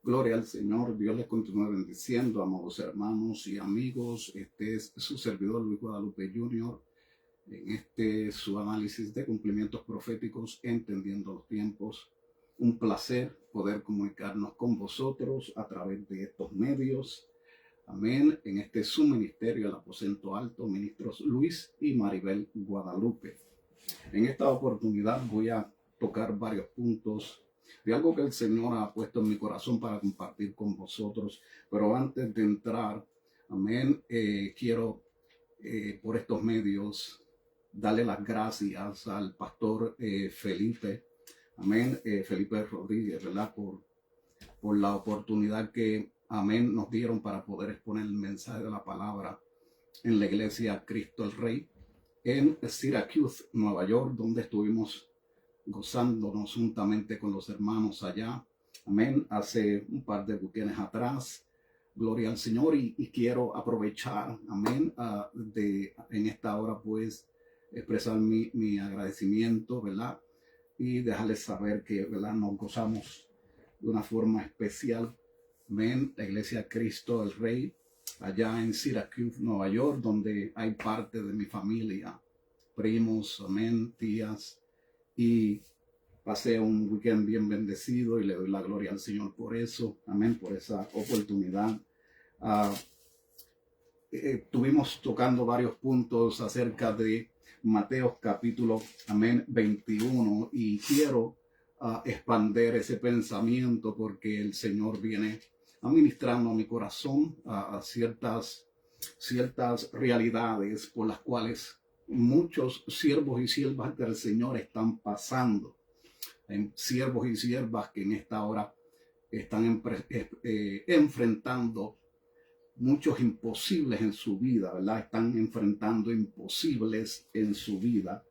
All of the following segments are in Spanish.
Gloria al Señor. Dios les continúe bendiciendo, amados hermanos y amigos. Este es su servidor Luis Guadalupe Jr. En su análisis de cumplimientos proféticos, entendiendo los tiempos. Un placer poder comunicarnos con vosotros a través de estos medios. Amén. En su ministerio, el aposento alto, ministros Luis y Maribel Guadalupe. En esta oportunidad voy a tocar varios puntos de algo que el Señor ha puesto en mi corazón para compartir con vosotros. Pero antes de entrar, amén, quiero por estos medios darle las gracias al pastor Felipe, amén, Felipe Rodríguez, ¿verdad? Por la oportunidad que, amén, nos dieron para poder exponer el mensaje de la palabra en la iglesia Cristo el Rey en Syracuse, Nueva York, donde estuvimos gozándonos juntamente con los hermanos allá, amén, hace un par de weekends atrás. Gloria al Señor, y quiero aprovechar, amén, en esta hora pues expresar mi agradecimiento, ¿verdad? Y dejarles saber que, ¿verdad?, nos gozamos de una forma especial, amén, la iglesia Cristo el Rey, allá en Syracuse, Nueva York, donde hay parte de mi familia, primos, amén, tías, y pasé un weekend bien bendecido y le doy la gloria al Señor por eso, amén, por esa oportunidad. Estuvimos tocando varios puntos acerca de Mateo capítulo, amén, 21, y quiero expander ese pensamiento porque el Señor viene administrando a mi corazón a ciertas realidades por las cuales muchos siervos y siervas del Señor están pasando. Hay siervos y siervas que en esta hora están enfrentando muchos imposibles en su vida, ¿verdad? Están enfrentando imposibles en su vida.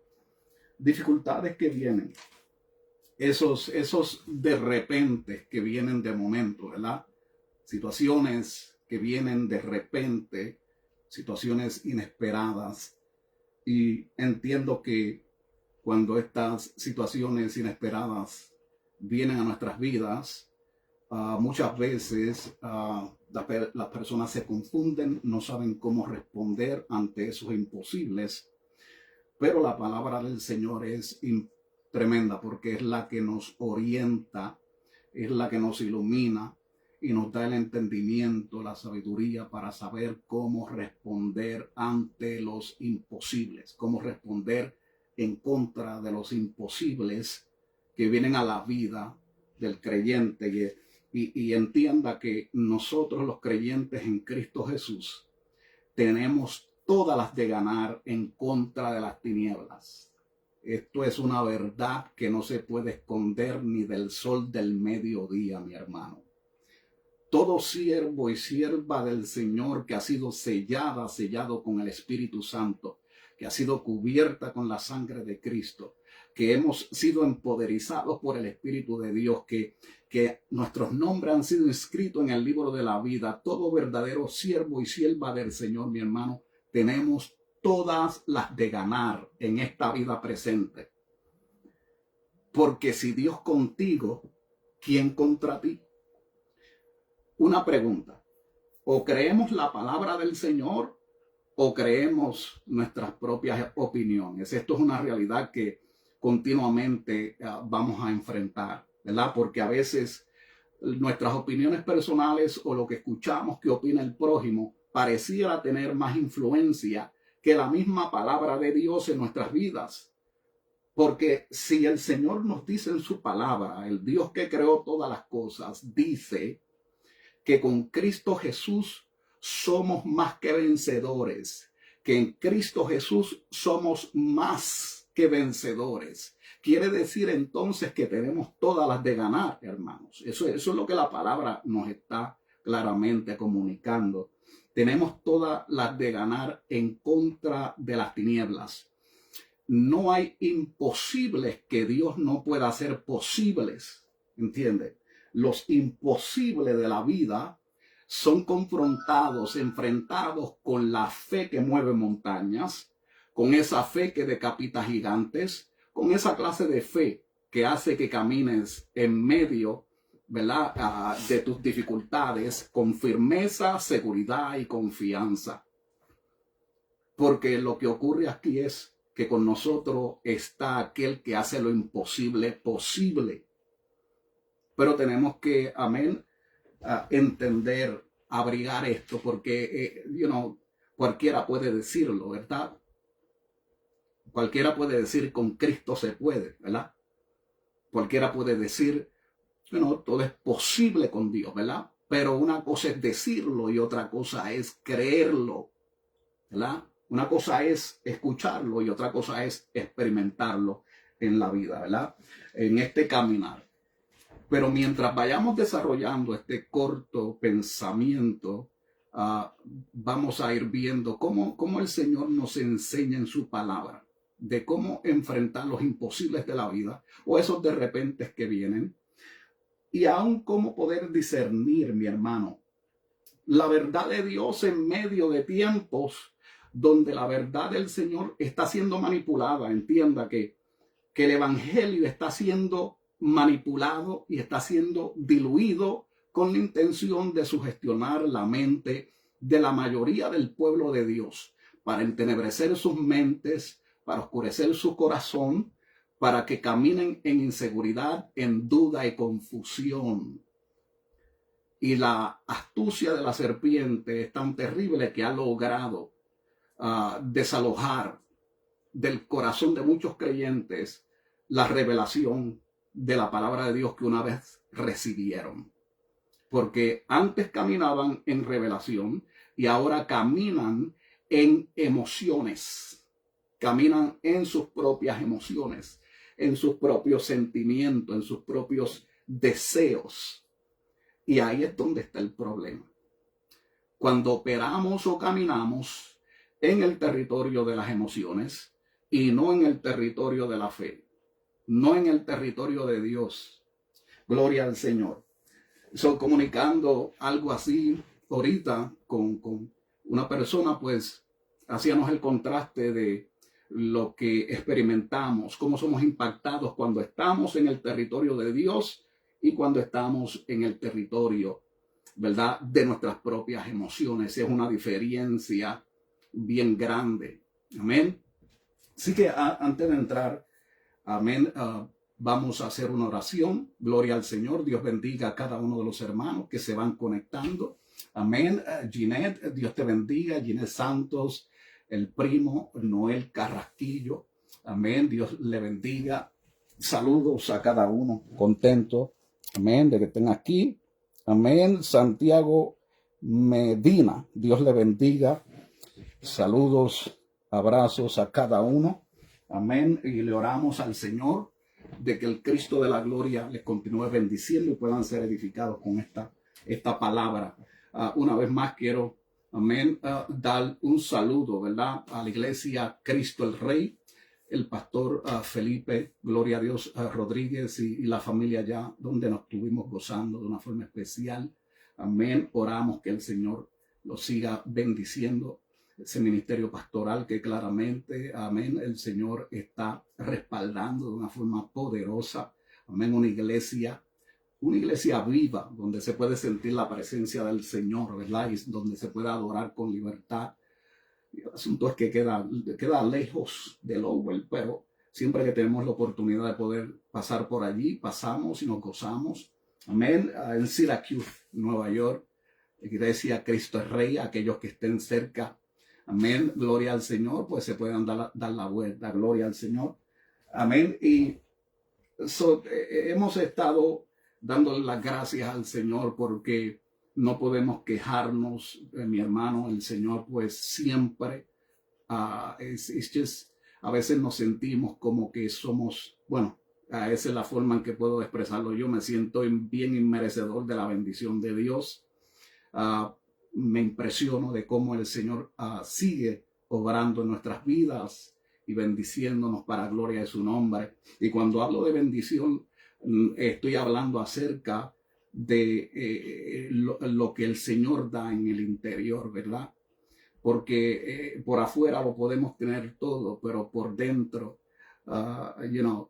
Dificultades que vienen, esos de repente que vienen de momento, ¿verdad? Situaciones que vienen de repente, situaciones inesperadas. Y entiendo que cuando estas situaciones inesperadas vienen a nuestras vidas, muchas veces las personas se confunden, no saben cómo responder ante esos imposibles, pero la palabra del Señor es tremenda porque es la que nos orienta, es la que nos ilumina y nos da el entendimiento, la sabiduría para saber cómo responder ante los imposibles, cómo responder en contra de los imposibles que vienen a la vida del creyente. Y entienda que nosotros los creyentes en Cristo Jesús tenemos todas las de ganar en contra de las tinieblas. Esto es una verdad que no se puede esconder ni del sol del mediodía, mi hermano. Todo siervo y sierva del Señor que ha sido sellado con el Espíritu Santo, que ha sido cubierta con la sangre de Cristo, que hemos sido empoderizados por el Espíritu de Dios, que nuestros nombres han sido inscritos en el libro de la vida. Todo verdadero siervo y sierva del Señor, mi hermano, tenemos todas las de ganar en esta vida presente. Porque si Dios contigo, ¿quién contra ti? Una pregunta: o creemos la palabra del Señor o creemos nuestras propias opiniones. Esto es una realidad que continuamente vamos a enfrentar, ¿verdad? Porque a veces nuestras opiniones personales o lo que escuchamos que opina el prójimo pareciera tener más influencia que la misma palabra de Dios en nuestras vidas. Porque si el Señor nos dice en su palabra, el Dios que creó todas las cosas, dice que con Cristo Jesús somos más que vencedores, que en Cristo Jesús somos más que vencedores. Quiere decir entonces que tenemos todas las de ganar, hermanos. Eso es lo que la palabra nos está claramente comunicando. Tenemos todas las de ganar en contra de las tinieblas. No hay imposibles que Dios no pueda hacer posibles, ¿entiende? Los imposibles de la vida son confrontados, enfrentados con la fe que mueve montañas, con esa fe que decapita gigantes, con esa clase de fe que hace que camines en medio ¿verdad? De tus dificultades con firmeza, seguridad y confianza. Porque lo que ocurre aquí es que con nosotros está aquel que hace lo imposible posible. Pero tenemos que, amén, entender, abrigar esto, porque, cualquiera puede decirlo, ¿verdad? Cualquiera puede decir con Cristo se puede, ¿verdad? Cualquiera puede decir, todo es posible con Dios, ¿verdad? Pero una cosa es decirlo y otra cosa es creerlo, ¿verdad? Una cosa es escucharlo y otra cosa es experimentarlo en la vida, ¿verdad? En este caminar. Pero mientras vayamos desarrollando este corto pensamiento, vamos a ir viendo cómo el Señor nos enseña en su palabra de cómo enfrentar los imposibles de la vida o esos de repente que vienen, y aún cómo poder discernir, mi hermano, la verdad de Dios en medio de tiempos donde la verdad del Señor está siendo manipulada. Entienda que el evangelio está siendo manipulado y está siendo diluido con la intención de sugestionar la mente de la mayoría del pueblo de Dios, para entenebrecer sus mentes, para oscurecer su corazón, para que caminen en inseguridad, en duda y confusión. Y la astucia de la serpiente es tan terrible que ha logrado desalojar del corazón de muchos creyentes la revelación de la palabra de Dios que una vez recibieron. Porque antes caminaban en revelación y ahora caminan en emociones. Caminan en sus propias emociones, en sus propios sentimientos, en sus propios deseos. Y ahí es donde está el problema. Cuando operamos o caminamos en el territorio de las emociones y no en el territorio de la fe, no en el territorio de Dios. Gloria al Señor. Comunicando algo así ahorita con una persona, pues hacíamos el contraste de lo que experimentamos, cómo somos impactados cuando estamos en el territorio de Dios y cuando estamos en el territorio, ¿verdad?, de nuestras propias emociones. Es una diferencia bien grande. Amén. Así que antes de entrar, amén, vamos a hacer una oración. Gloria al Señor. Dios bendiga a cada uno de los hermanos que se van conectando. Amén. Ginette, Dios te bendiga. Ginette Santos, el primo Noel Carrasquillo. Amén. Dios le bendiga. Saludos a cada uno. Contento. Amén. De que estén aquí. Amén. Santiago Medina. Dios le bendiga. Saludos, abrazos a cada uno. Amén. Y le oramos al Señor de que el Cristo de la gloria les continúe bendiciendo y puedan ser edificados con esta palabra. Una vez más quiero, amén, dar un saludo, ¿verdad?, a la iglesia Cristo el Rey, el pastor Felipe, gloria a Dios, Rodríguez y la familia allá donde nos estuvimos gozando de una forma especial. Amén. Oramos que el Señor los siga bendiciendo. Ese ministerio pastoral que claramente, amén, el Señor está respaldando de una forma poderosa. Amén. Una iglesia viva, donde se puede sentir la presencia del Señor, ¿verdad? Y donde se puede adorar con libertad. Y el asunto es que queda lejos de Lowell, pero siempre que tenemos la oportunidad de poder pasar por allí, pasamos y nos gozamos. Amén. En Syracuse, Nueva York, iglesia Cristo es Rey, aquellos que estén cerca. Amén. Gloria al Señor, pues se pueden dar la vuelta. Gloria al Señor. Amén. Y hemos estado dándole las gracias al Señor porque no podemos quejarnos, mi hermano. El Señor pues siempre, a veces nos sentimos como que somos, bueno, esa es la forma en que puedo expresarlo. Yo me siento bien inmerecedor de la bendición de Dios. Me impresiono de cómo el Señor sigue obrando en nuestras vidas y bendiciéndonos para gloria de su nombre. Y cuando hablo de bendición, estoy hablando acerca de lo que el Señor da en el interior, ¿verdad? Porque por afuera lo podemos tener todo, pero por dentro,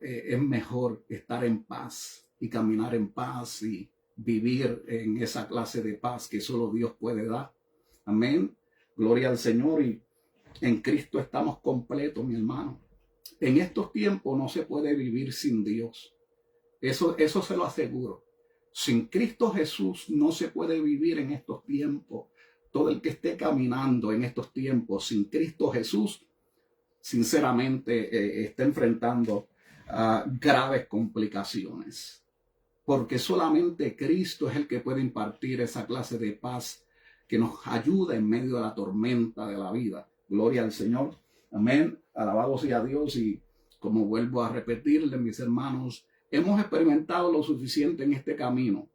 es mejor estar en paz y caminar en paz y vivir en esa clase de paz que solo Dios puede dar. Amén. Gloria al Señor. Y en Cristo estamos completos, mi hermano. En estos tiempos no se puede vivir sin Dios. Eso se lo aseguro. Sin Cristo Jesús no se puede vivir en estos tiempos. Todo el que esté caminando en estos tiempos sin Cristo Jesús, sinceramente está enfrentando graves complicaciones. Porque solamente Cristo es el que puede impartir esa clase de paz que nos ayuda en medio de la tormenta de la vida. Gloria al Señor. Amén. Alabado sea Dios. Y como vuelvo a repetirle, mis hermanos, hemos experimentado lo suficiente en este camino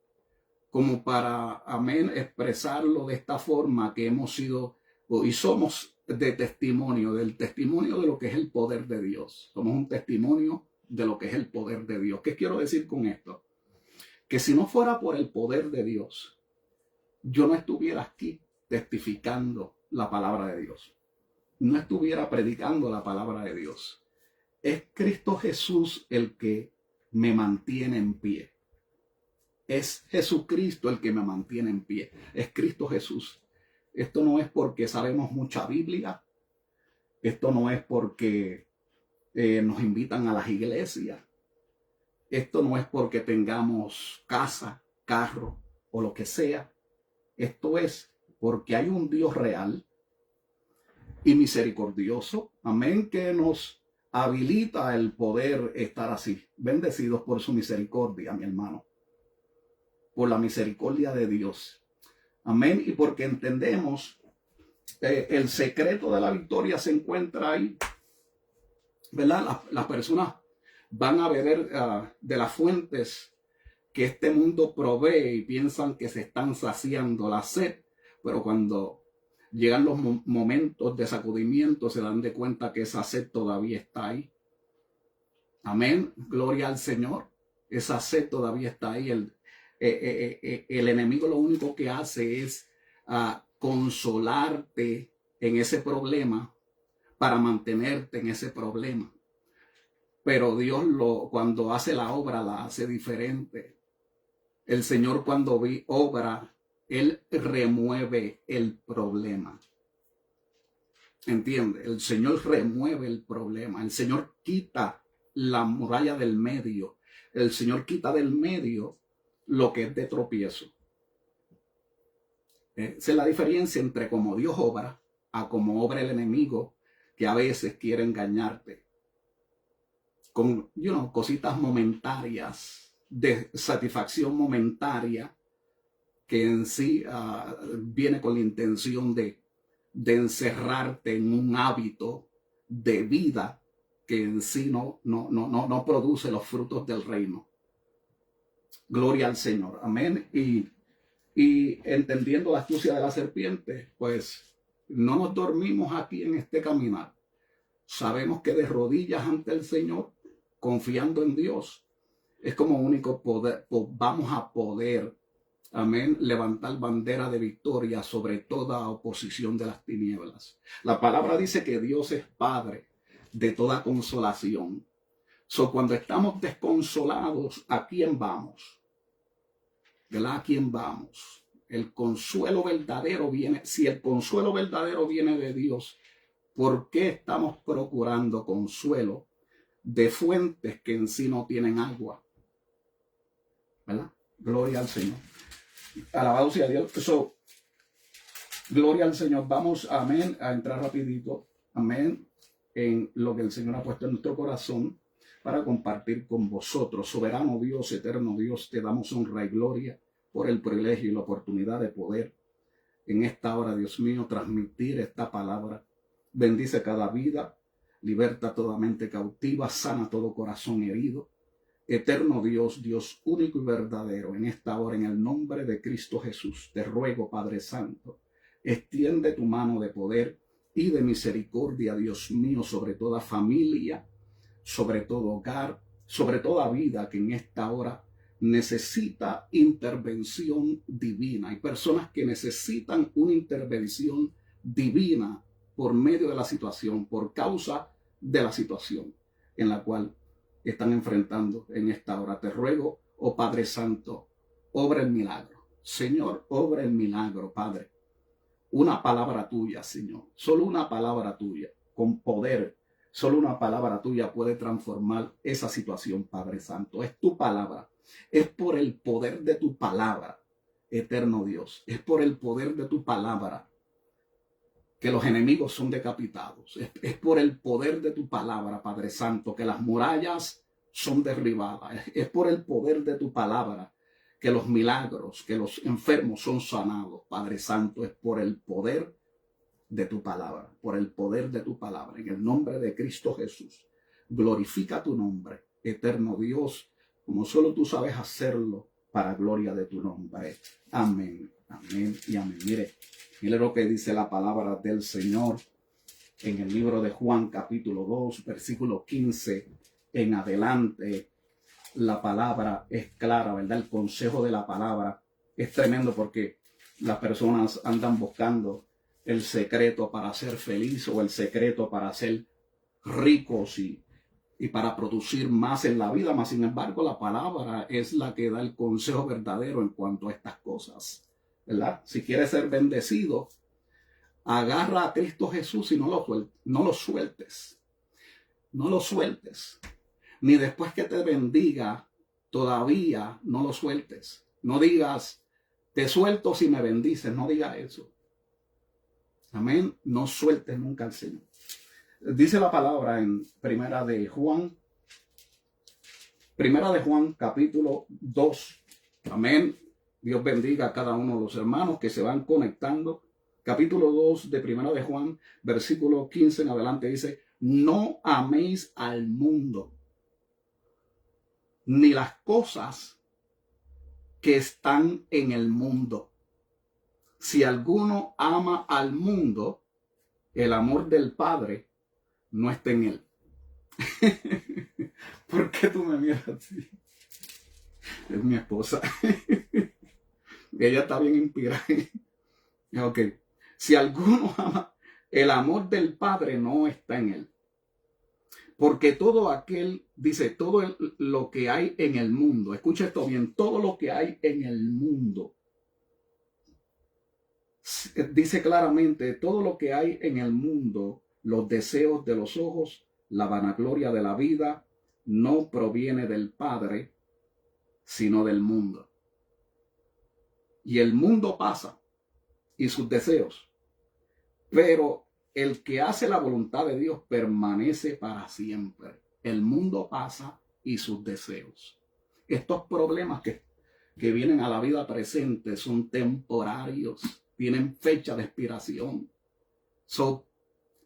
como para, amén, expresarlo de esta forma, que hemos sido y somos del testimonio de lo que es el poder de Dios. Somos un testimonio de lo que es el poder de Dios. ¿Qué quiero decir con esto? Que si no fuera por el poder de Dios, yo no estuviera aquí testificando la palabra de Dios. No estuviera predicando la palabra de Dios. Es Cristo Jesús el que me mantiene en pie. Es Jesucristo el que me mantiene en pie. Es Cristo Jesús. Esto no es porque sabemos mucha Biblia. Esto no es porque nos invitan a las iglesias. Esto no es porque tengamos casa, carro o lo que sea. Esto es porque hay un Dios real y misericordioso. Amén, que nos habilita el poder estar así. Bendecidos por su misericordia, mi hermano. Por la misericordia de Dios. Amén. Y porque entendemos el secreto de la victoria se encuentra ahí. ¿Verdad? Las personas van a beber de las fuentes que este mundo provee y piensan que se están saciando la sed. Pero cuando llegan los momentos de sacudimiento se dan de cuenta que esa sed todavía está ahí. Amén. Gloria al Señor. Esa sed todavía está ahí. El enemigo lo único que hace es consolarte en ese problema para mantenerte en ese problema. Pero Dios cuando hace la obra la hace diferente. El Señor cuando obra, Él remueve el problema. ¿Entiende? El Señor remueve el problema. El Señor quita la muralla del medio. El Señor quita del medio lo que es de tropiezo. Esa es la diferencia entre cómo Dios obra a cómo obra el enemigo, que a veces quiere engañarte con cositas momentarias, de satisfacción momentaria, que en sí viene con la intención de encerrarte en un hábito de vida que en sí no produce los frutos del reino. Gloria al Señor. Amén. Y entendiendo la astucia de la serpiente, pues no nos dormimos aquí en este caminar. Sabemos que de rodillas ante el Señor, confiando en Dios, es como único poder, vamos a poder, amén, levantar bandera de victoria sobre toda oposición de las tinieblas. La palabra dice que Dios es Padre de toda consolación. Cuando estamos desconsolados, ¿a quién vamos? ¿Verdad? ¿A quién vamos? El consuelo verdadero viene. Si el consuelo verdadero viene de Dios, ¿por qué estamos procurando consuelo de fuentes que en sí no tienen agua? ¿Verdad? Gloria al Señor. Alabado sea Dios. Gloria al Señor. Vamos, amén, a entrar rapidito, amén, en lo que el Señor ha puesto en nuestro corazón para compartir con vosotros. Soberano Dios, eterno Dios, te damos honra y gloria por el privilegio y la oportunidad de poder en esta hora, Dios mío, transmitir esta palabra. Bendice cada vida, liberta toda mente cautiva, sana todo corazón herido. Eterno Dios, Dios único y verdadero, en esta hora, en el nombre de Cristo Jesús, te ruego, Padre Santo, extiende tu mano de poder y de misericordia, Dios mío, sobre toda familia, sobre todo hogar, sobre toda vida que en esta hora necesita intervención divina. Hay personas que necesitan una intervención divina por medio de la situación, por causa de la situación en la cual están enfrentando en esta hora. Te ruego, oh Padre Santo, obra el milagro. Señor, obra el milagro, Padre. Una palabra tuya, Señor. Solo una palabra tuya, con poder. Solo una palabra tuya puede transformar esa situación, Padre Santo. Es tu palabra. Es por el poder de tu palabra, eterno Dios. Es por el poder de tu palabra que los enemigos son decapitados. Es por el poder de tu palabra, Padre Santo, que las murallas son derribadas. Es por el poder de tu palabra que los milagros, que los enfermos son sanados. Padre Santo, es por el poder de tu palabra, por el poder de tu palabra. En el nombre de Cristo Jesús, glorifica tu nombre, eterno Dios, como solo tú sabes hacerlo, para gloria de tu nombre. Amén, amén y amén. Mire lo que dice la palabra del Señor en el libro de Juan, capítulo 2, versículo 15 en adelante. La palabra es clara, ¿verdad? El consejo de la palabra es tremendo, porque las personas andan buscando el secreto para ser feliz o el secreto para ser ricos y para producir más en la vida. Mas, sin embargo, la palabra es la que da el consejo verdadero en cuanto a estas cosas, ¿verdad? Si quieres ser bendecido, agarra a Cristo Jesús y no lo sueltes. No lo sueltes. Ni después que te bendiga, todavía no lo sueltes. No digas, te suelto si me bendices. No digas eso. Amén. No sueltes nunca al Señor. Dice la palabra en Primera de Juan, capítulo 2. Amén. Dios bendiga a cada uno de los hermanos que se van conectando. Capítulo 2 de Primera de Juan, versículo 15 en adelante, dice: no améis al mundo, ni las cosas que están en el mundo. Si alguno ama al mundo, el amor del Padre no está en él. ¿Por qué tú me miras así? Es mi esposa. Ella está bien inspirada. Ok. Si alguno ama, el amor del Padre no está en él. Porque todo aquel, dice, lo que hay en el mundo, escucha esto bien, todo lo que hay en el mundo, dice claramente, todo lo que hay en el mundo, los deseos de los ojos, la vanagloria de la vida, no proviene del Padre, sino del mundo. Y el mundo pasa y sus deseos, pero el que hace la voluntad de Dios permanece para siempre. El mundo pasa y sus deseos. Estos problemas que vienen a la vida presente son temporarios, tienen fecha de expiración.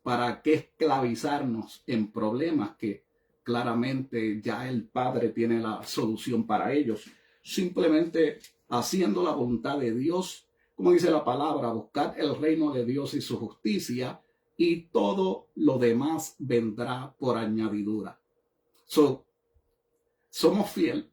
¿Para qué esclavizarnos en problemas que claramente ya el Padre tiene la solución para ellos? Simplemente haciendo la voluntad de Dios, como dice la palabra, buscar el reino de Dios y su justicia, y todo lo demás vendrá por añadidura. Somos fieles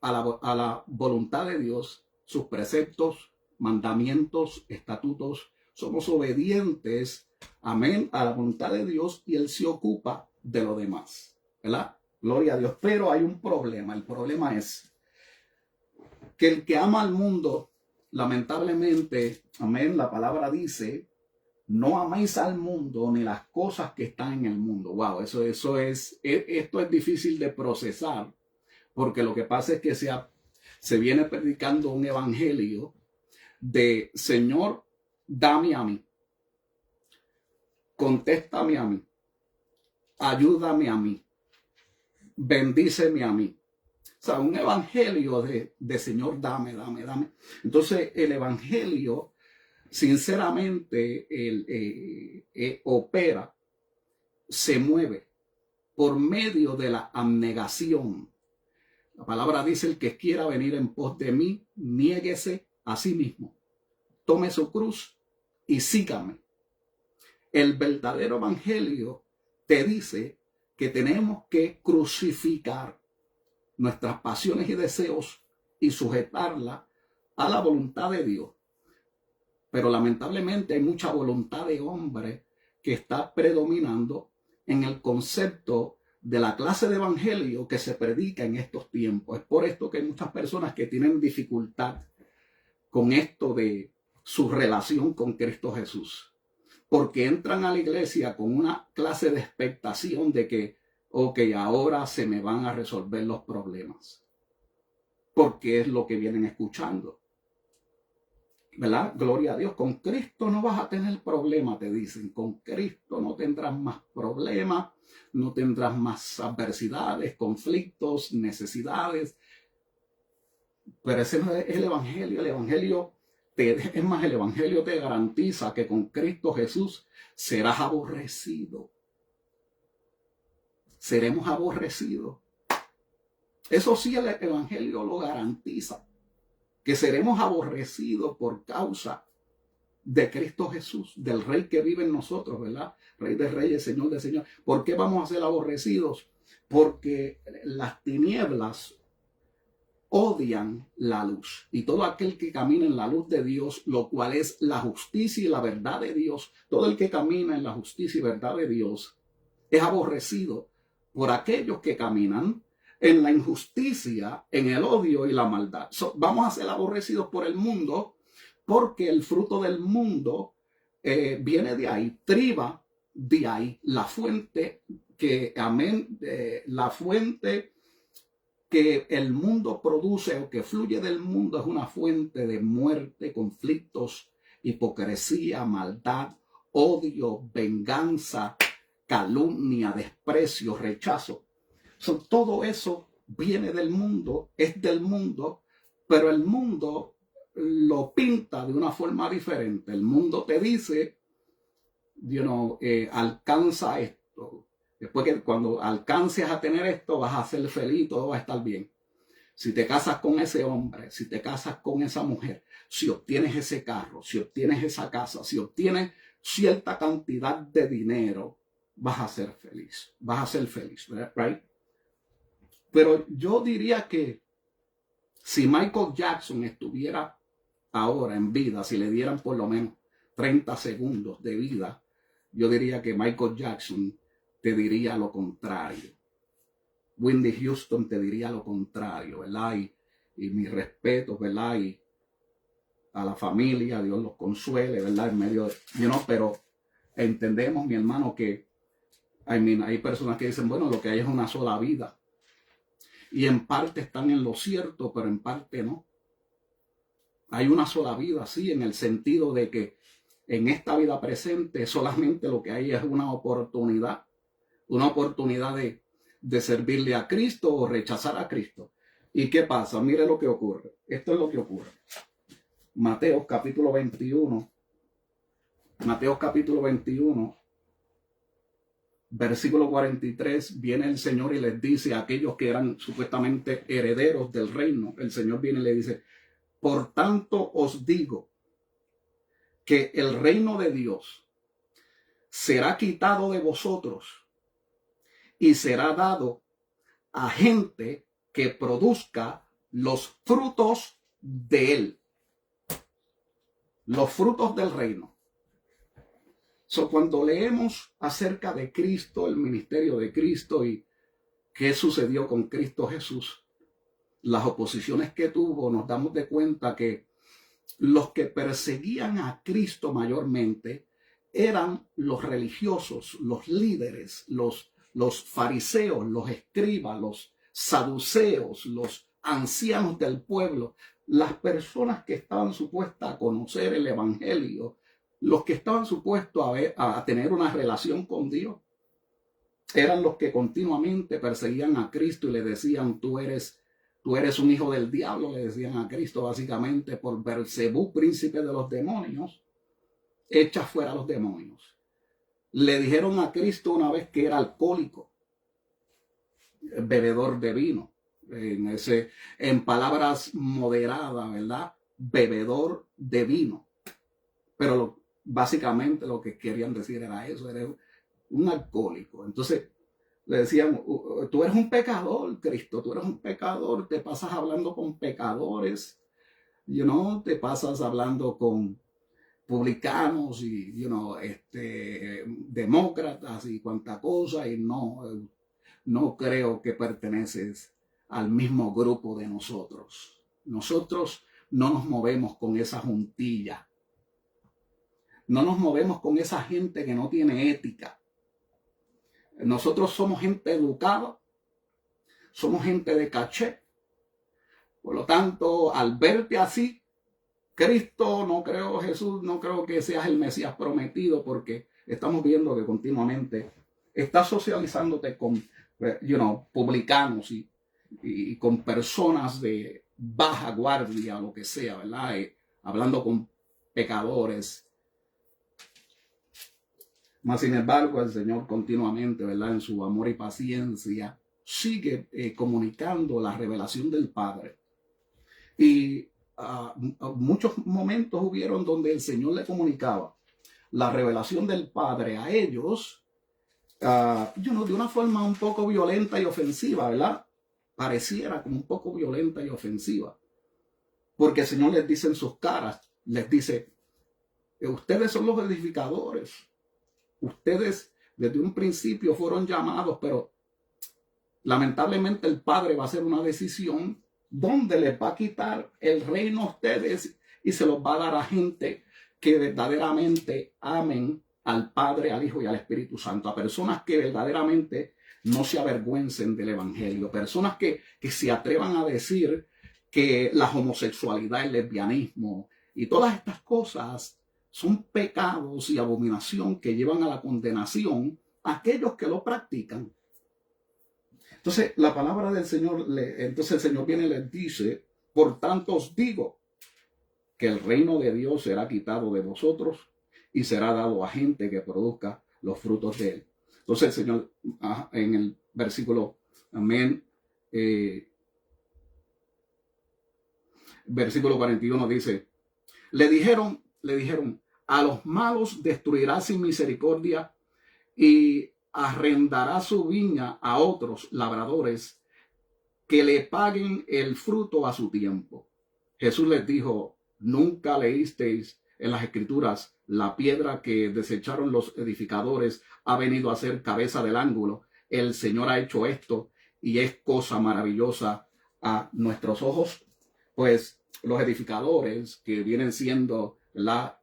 a la voluntad de Dios, sus preceptos, mandamientos, estatutos. Somos obedientes, amén, a la voluntad de Dios, y Él se ocupa de lo demás, ¿verdad? Gloria a Dios. Pero hay un problema. El problema es que el que ama al mundo, lamentablemente, amén, la palabra dice: no améis al mundo ni las cosas que están en el mundo. Wow, esto es difícil de procesar, porque lo que pasa es que se viene predicando un evangelio de: Señor, dame a mí, contéstame a mí, ayúdame a mí, bendíceme a mí. O sea, un evangelio de Señor, dame. Entonces, el evangelio, sinceramente, opera, se mueve por medio de la abnegación. La palabra dice: el que quiera venir en pos de mí, niéguese a sí mismo, tome su cruz y sígame. El verdadero evangelio te dice que tenemos que crucificar nuestras pasiones y deseos y sujetarla a la voluntad de Dios. Pero lamentablemente hay mucha voluntad de hombre que está predominando en el concepto de la clase de evangelio que se predica en estos tiempos. Es por esto que hay muchas personas que tienen dificultad con esto de su relación con Cristo Jesús, porque entran a la iglesia con una clase de expectación de que, ok, ahora se me van a resolver los problemas, porque es lo que vienen escuchando, ¿verdad? Gloria a Dios. Con Cristo no vas a tener problemas, te dicen. Con Cristo no tendrás más problemas, no tendrás más adversidades, conflictos, necesidades. Pero ese no es el evangelio. El evangelio es más, el evangelio te garantiza que con Cristo Jesús serás aborrecido. Seremos aborrecidos. Eso sí, el evangelio lo garantiza, que seremos aborrecidos por causa de Cristo Jesús, del Rey que vive en nosotros, ¿verdad? Rey de reyes, Señor de señores. ¿Por qué vamos a ser aborrecidos? Porque las tinieblas odian la luz, y todo aquel que camina en la luz de Dios, lo cual es la justicia y la verdad de Dios, todo el que camina en la justicia y verdad de Dios es aborrecido por aquellos que caminan en la injusticia, en el odio y la maldad. Vamos a ser aborrecidos por el mundo, porque el fruto del mundo viene de ahí, triba de ahí, la fuente que, amén, la fuente que el mundo produce o que fluye del mundo es una fuente de muerte, conflictos, hipocresía, maldad, odio, venganza, calumnia, desprecio, rechazo. Todo eso viene del mundo, es del mundo, pero el mundo lo pinta de una forma diferente. El mundo te dice, alcanza esto. Después que cuando alcances a tener esto, vas a ser feliz, todo va a estar bien. Si te casas con ese hombre, si te casas con esa mujer, si obtienes ese carro, si obtienes esa casa, si obtienes cierta cantidad de dinero, vas a ser feliz. Vas a ser feliz, right? Pero yo diría que si Michael Jackson estuviera ahora en vida, si le dieran por lo menos 30 segundos de vida, yo diría que Michael Jackson te diría lo contrario. Whitney Houston te diría lo contrario, ¿verdad? Y mis respetos, ¿verdad? Y a la familia, Dios los consuele, ¿verdad? En medio de, pero entendemos, mi hermano, que hay personas que dicen, bueno, lo que hay es una sola vida. Y en parte están en lo cierto, pero en parte no. Hay una sola vida, sí, en el sentido de que en esta vida presente solamente lo que hay es una oportunidad de servirle a Cristo o rechazar a Cristo. ¿Y qué pasa? Mire lo que ocurre. Esto es lo que ocurre. Mateo capítulo 21, versículo 43, viene el Señor y les dice a aquellos que eran supuestamente herederos del reino, el Señor viene y le dice, por tanto os digo que el reino de Dios será quitado de vosotros y será dado a gente que produzca los frutos de él. Los frutos del reino. Cuando leemos acerca de Cristo, el ministerio de Cristo y qué sucedió con Cristo Jesús, las oposiciones que tuvo, nos damos de cuenta que los que perseguían a Cristo mayormente eran los religiosos, los líderes, los fariseos, los escribas, los saduceos, los ancianos del pueblo, las personas que estaban supuestas a conocer el evangelio, los que estaban supuestos a tener una relación con Dios, eran los que continuamente perseguían a Cristo y le decían, tú eres un hijo del diablo, le decían a Cristo básicamente por Beelzebú, príncipe de los demonios, echa fuera a los demonios. Le dijeron a Cristo una vez que era alcohólico, bebedor de vino, en palabras moderadas, ¿verdad? Bebedor de vino. Pero básicamente lo que querían decir era eso, era un alcohólico. Entonces le decían, tú eres un pecador, Cristo, tú eres un pecador, te pasas hablando con pecadores, te pasas hablando con publicanos y demócratas y cuanta cosa, y no, no creo que perteneces al mismo grupo de nosotros. Nosotros no nos movemos con esa juntilla. No nos movemos con esa gente que no tiene ética. Nosotros somos gente educada, somos gente de caché. Por lo tanto, al verte así, Cristo, no creo, Jesús, no creo que seas el Mesías prometido, porque estamos viendo que continuamente estás socializándote con, publicanos y con personas de baja guardia, lo que sea, ¿verdad? Hablando con pecadores. Mas, sin embargo, el Señor continuamente, ¿verdad? En su amor y paciencia, sigue comunicando la revelación del Padre. Y muchos momentos hubieron donde el Señor le comunicaba la revelación del Padre a ellos, de una forma un poco violenta y ofensiva, ¿verdad? Pareciera como un poco violenta y ofensiva. Porque el Señor les dice en sus caras, les dice, ustedes son los edificadores. Ustedes desde un principio fueron llamados, pero lamentablemente el Padre va a hacer una decisión donde les va a quitar el reino a ustedes y se los va a dar a gente que verdaderamente amen al Padre, al Hijo y al Espíritu Santo, a personas que verdaderamente no se avergüencen del Evangelio, personas que se atrevan a decir que la homosexualidad, el lesbianismo y todas estas cosas son pecados y abominación que llevan a la condenación a aquellos que lo practican. Entonces, la palabra del Señor, entonces el Señor viene y les dice, por tanto os digo que el reino de Dios será quitado de vosotros y será dado a gente que produzca los frutos de él. Entonces el Señor, en el versículo, versículo 41 dice, le dijeron, a los malos destruirá sin misericordia y arrendará su viña a otros labradores que le paguen el fruto a su tiempo. Jesús les dijo, ¿nunca leísteis en las Escrituras la piedra que desecharon los edificadores ha venido a ser cabeza del ángulo? El Señor ha hecho esto y es cosa maravillosa a nuestros ojos. Pues los edificadores, que vienen siendo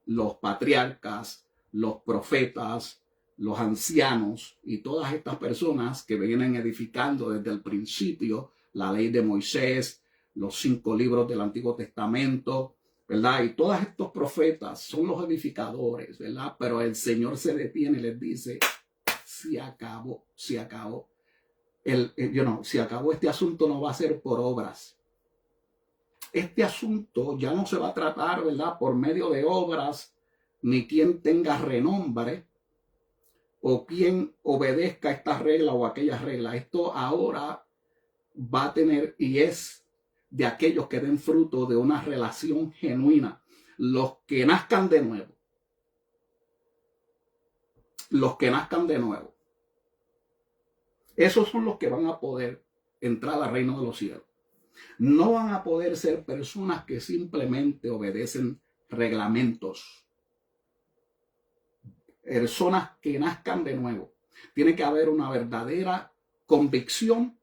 los patriarcas, los profetas, los ancianos y todas estas personas que vienen edificando desde el principio la ley de Moisés, los 5 libros del Antiguo Testamento, ¿verdad? Y todos estos profetas son los edificadores, ¿verdad? Pero el Señor se detiene y les dice, se acabó. Se acabó este asunto, no va a ser por obras. Este asunto ya no se va a tratar, ¿verdad?, por medio de obras, ni quien tenga renombre, o quien obedezca esta regla o aquella regla. Esto ahora va a tener y es de aquellos que den fruto de una relación genuina. Los que nazcan de nuevo. Los que nazcan de nuevo. Esos son los que van a poder entrar al reino de los cielos. No van a poder ser personas que simplemente obedecen reglamentos. Personas que nazcan de nuevo. Tiene que haber una verdadera convicción,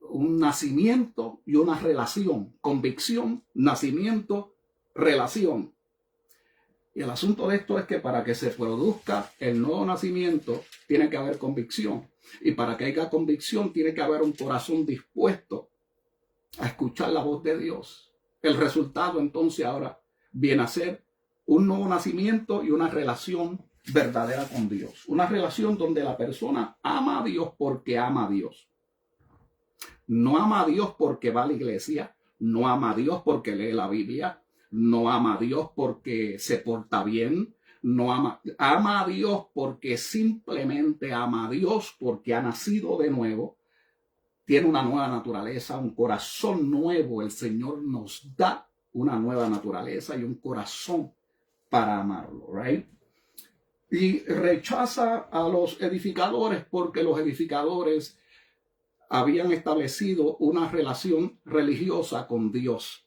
un nacimiento y una relación. Convicción, nacimiento, relación. Y el asunto de esto es que para que se produzca el nuevo nacimiento, tiene que haber convicción. Y para que haya convicción, tiene que haber un corazón dispuesto a escuchar la voz de Dios. El resultado entonces ahora viene a ser un nuevo nacimiento y una relación verdadera con Dios. Una relación donde la persona ama a Dios porque ama a Dios. No ama a Dios porque va a la iglesia, no ama a Dios porque lee la Biblia, no ama a Dios porque se porta bien, ama a Dios porque simplemente ama a Dios porque ha nacido de nuevo, tiene una nueva naturaleza, un corazón nuevo. El Señor nos da una nueva naturaleza y un corazón para amarlo, right? Y rechaza a los edificadores porque los edificadores habían establecido una relación religiosa con Dios.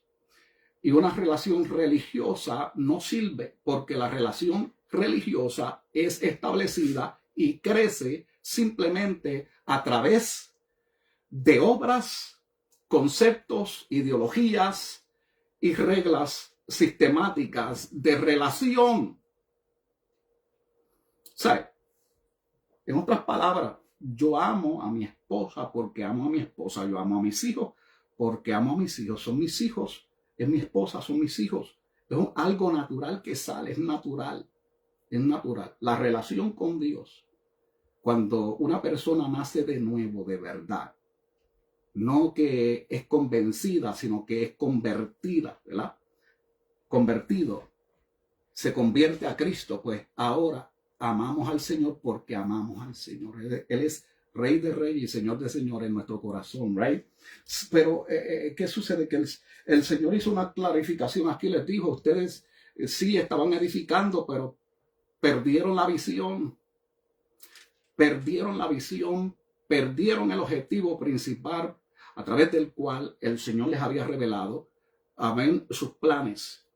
Y una relación religiosa no sirve porque la relación religiosa es establecida y crece simplemente a través de obras, conceptos, ideologías y reglas sistemáticas de relación. O sea, en otras palabras, yo amo a mi esposa porque amo a mi esposa, yo amo a mis hijos porque amo a mis hijos, son mis hijos, es mi esposa, son mis hijos. Es algo natural que sale, es natural, es natural. La relación con Dios, cuando una persona nace de nuevo, de verdad, no que es convencida, sino que es convertida, ¿verdad? Convertido, se convierte a Cristo, pues ahora amamos al Señor porque amamos al Señor. Él es Rey de Reyes y Señor de Señores en nuestro corazón, ¿right? Pero, ¿qué sucede? Que el Señor hizo una clarificación aquí, les dijo, ustedes sí estaban edificando, pero perdieron la visión. Perdieron la visión, perdieron el objetivo principal a través del cual el Señor les había revelado, amén, sus planes.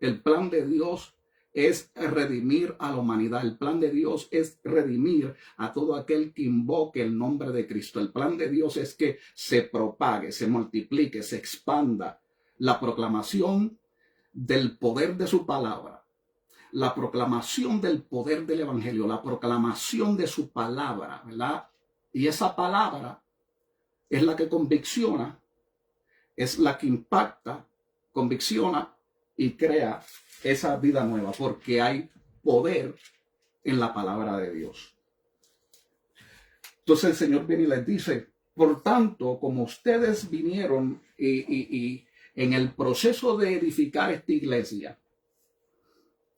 El plan de Dios es redimir a la humanidad. El plan de Dios es redimir a todo aquel que invoque el nombre de Cristo. El plan de Dios es que se propague, se multiplique, se expanda la proclamación del poder de su palabra, la proclamación del poder del evangelio, la proclamación de su palabra, ¿verdad? Y esa palabra es la que convicciona, es la que impacta, convicciona y crea esa vida nueva, porque hay poder en la palabra de Dios. Entonces el Señor viene y les dice, por tanto, como ustedes vinieron y en el proceso de edificar esta iglesia,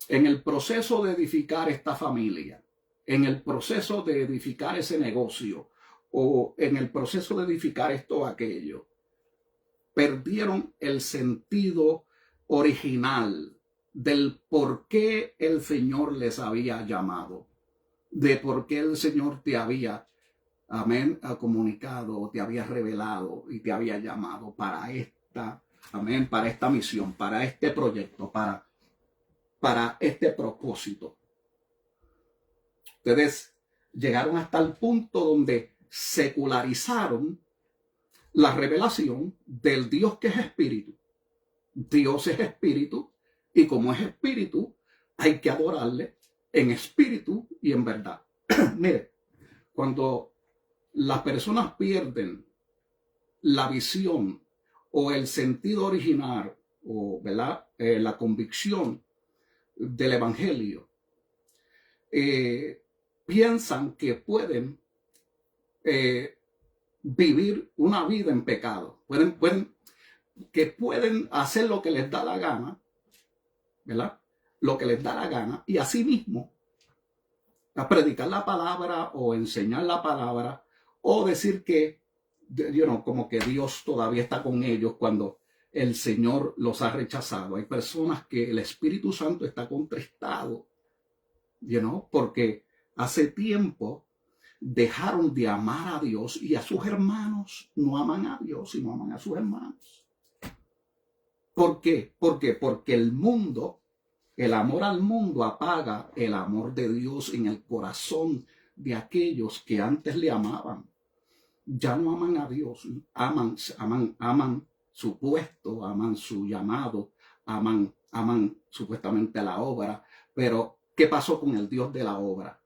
en el proceso de edificar esta familia, en el proceso de edificar ese negocio o en el proceso de edificar esto o aquello, perdieron el sentido original del por qué el Señor les había llamado, de por qué el Señor te había, amén, comunicado, te había revelado y te había llamado para esta, amén, para esta misión, para este proyecto, para este propósito. Ustedes llegaron hasta el punto donde secularizaron la revelación del Dios que es espíritu. Dios es espíritu y como es espíritu hay que adorarle en espíritu y en verdad. Mire, cuando las personas pierden la visión o el sentido original o, ¿verdad? La convicción del evangelio, piensan que pueden vivir una vida en pecado, que pueden hacer lo que les da la gana, ¿verdad? Lo que les da la gana y asimismo a predicar la palabra o enseñar la palabra o decir que, como que Dios todavía está con ellos cuando el Señor los ha rechazado. Hay personas que el Espíritu Santo está contristado, porque hace tiempo dejaron de amar a Dios y a sus hermanos. No aman a Dios y no aman a sus hermanos. ¿Por qué? Porque el mundo, el amor al mundo apaga el amor de Dios en el corazón de aquellos que antes le amaban. Ya no aman a Dios, aman su puesto, aman su llamado, aman supuestamente la obra. Pero, ¿qué pasó con el Dios de la obra?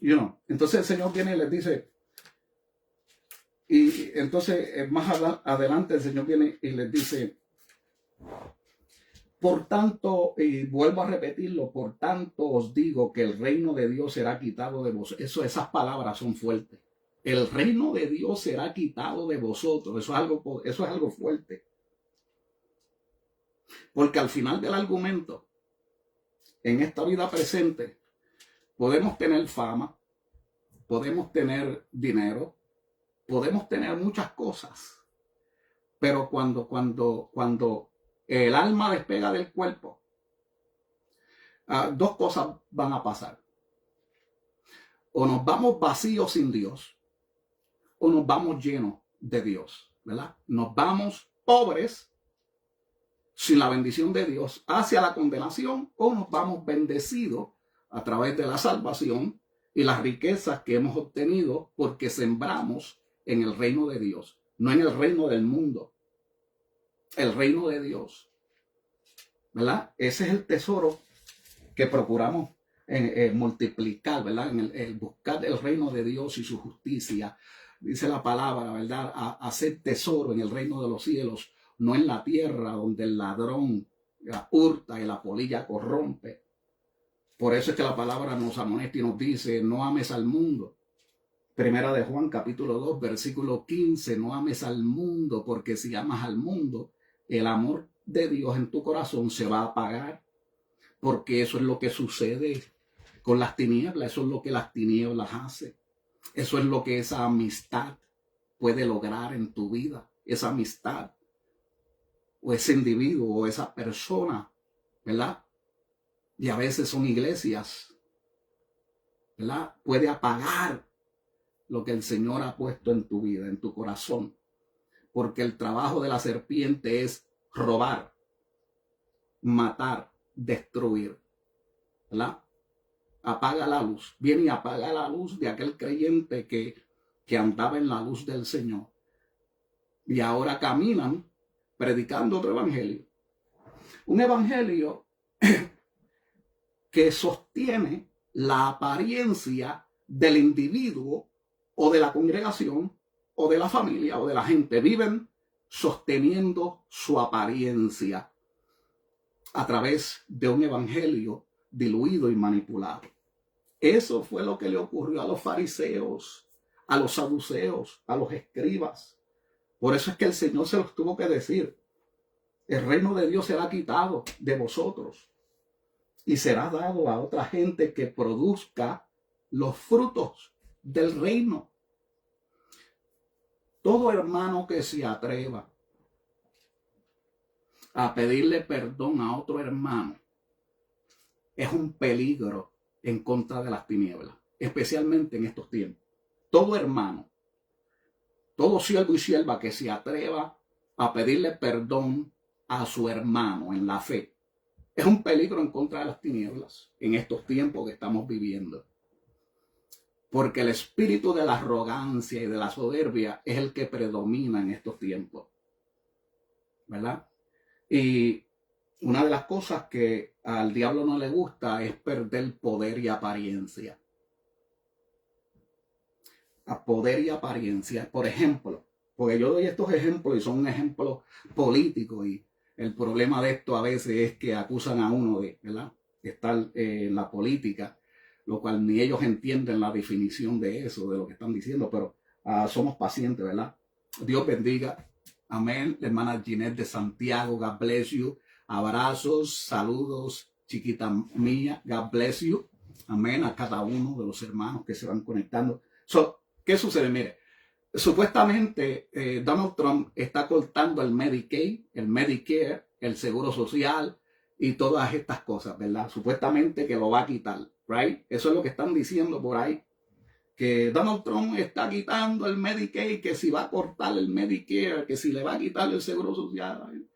Entonces el Señor viene y les dice, y entonces más adelante el Señor viene y les dice, por tanto, y vuelvo a repetirlo, por tanto os digo que el reino de Dios será quitado de vosotros. Esas palabras son fuertes. El reino de Dios será quitado de vosotros. Eso es algo fuerte. Porque al final del argumento, en esta vida presente, podemos tener fama, podemos tener dinero, podemos tener muchas cosas. Pero cuando el alma despega del cuerpo, dos cosas van a pasar. O nos vamos vacíos sin Dios, o nos vamos llenos de Dios, ¿verdad? Nos vamos pobres sin la bendición de Dios hacia la condenación, o nos vamos bendecidos a través de la salvación y las riquezas que hemos obtenido porque sembramos en el reino de Dios, no en el reino del mundo, el reino de Dios, ¿verdad? Ese es el tesoro que procuramos multiplicar, ¿verdad? En el buscar el reino de Dios y su justicia. Dice la palabra, ¿verdad? Hacer tesoro en el reino de los cielos, no en la tierra donde el ladrón la hurta y la polilla corrompe. Por eso es que la palabra nos amonesta y nos dice, no ames al mundo. Primera de Juan, capítulo 2, versículo 15, no ames al mundo, porque si amas al mundo, el amor de Dios en tu corazón se va a apagar, porque eso es lo que sucede con las tinieblas, eso es lo que las tinieblas hacen, eso es lo que esa amistad puede lograr en tu vida, esa amistad, o ese individuo, o esa persona, ¿verdad? Y a veces son iglesias, ¿verdad? Puede apagar lo que el Señor ha puesto en tu vida, en tu corazón. Porque el trabajo de la serpiente es robar, matar, destruir, ¿verdad? Apaga la luz. Viene y apaga la luz de aquel creyente que andaba en la luz del Señor. Y ahora caminan predicando otro evangelio. Un evangelio que sostiene la apariencia del individuo o de la congregación o de la familia o de la gente. Viven sosteniendo su apariencia a través de un evangelio diluido y manipulado. Eso fue lo que le ocurrió a los fariseos, a los saduceos, a los escribas. Por eso es que el Señor se los tuvo que decir. El reino de Dios será quitado de vosotros y será dado a otra gente que produzca los frutos del reino. Todo hermano que se atreva a pedirle perdón a otro hermano es un peligro en contra de las tinieblas, especialmente en estos tiempos. Todo hermano, todo siervo y sierva que se atreva a pedirle perdón a su hermano en la fe, es un peligro en contra de las tinieblas en estos tiempos que estamos viviendo. Porque el espíritu de la arrogancia y de la soberbia es el que predomina en estos tiempos, ¿verdad? Y una de las cosas que al diablo no le gusta es perder poder y apariencia. A poder y apariencia. Por ejemplo, porque yo doy estos ejemplos y son ejemplos políticos, y el problema de esto a veces es que acusan a uno de, ¿verdad?, estar en la política, lo cual ni ellos entienden la definición de eso, de lo que están diciendo, pero somos pacientes, ¿verdad? Dios bendiga. Amén. La hermana Ginette de Santiago, God bless you. Abrazos, saludos, chiquita mía, God bless you. Amén. A cada uno de los hermanos que se van conectando. ¿Qué sucede? Mire, supuestamente Donald Trump está cortando el Medicaid, el Medicare, el Seguro Social y todas estas cosas, ¿verdad? Supuestamente que lo va a quitar, ¿right? Eso es lo que están diciendo por ahí. Que Donald Trump está quitando el Medicaid, que si va a cortar el Medicare, que si le va a quitar el Seguro Social.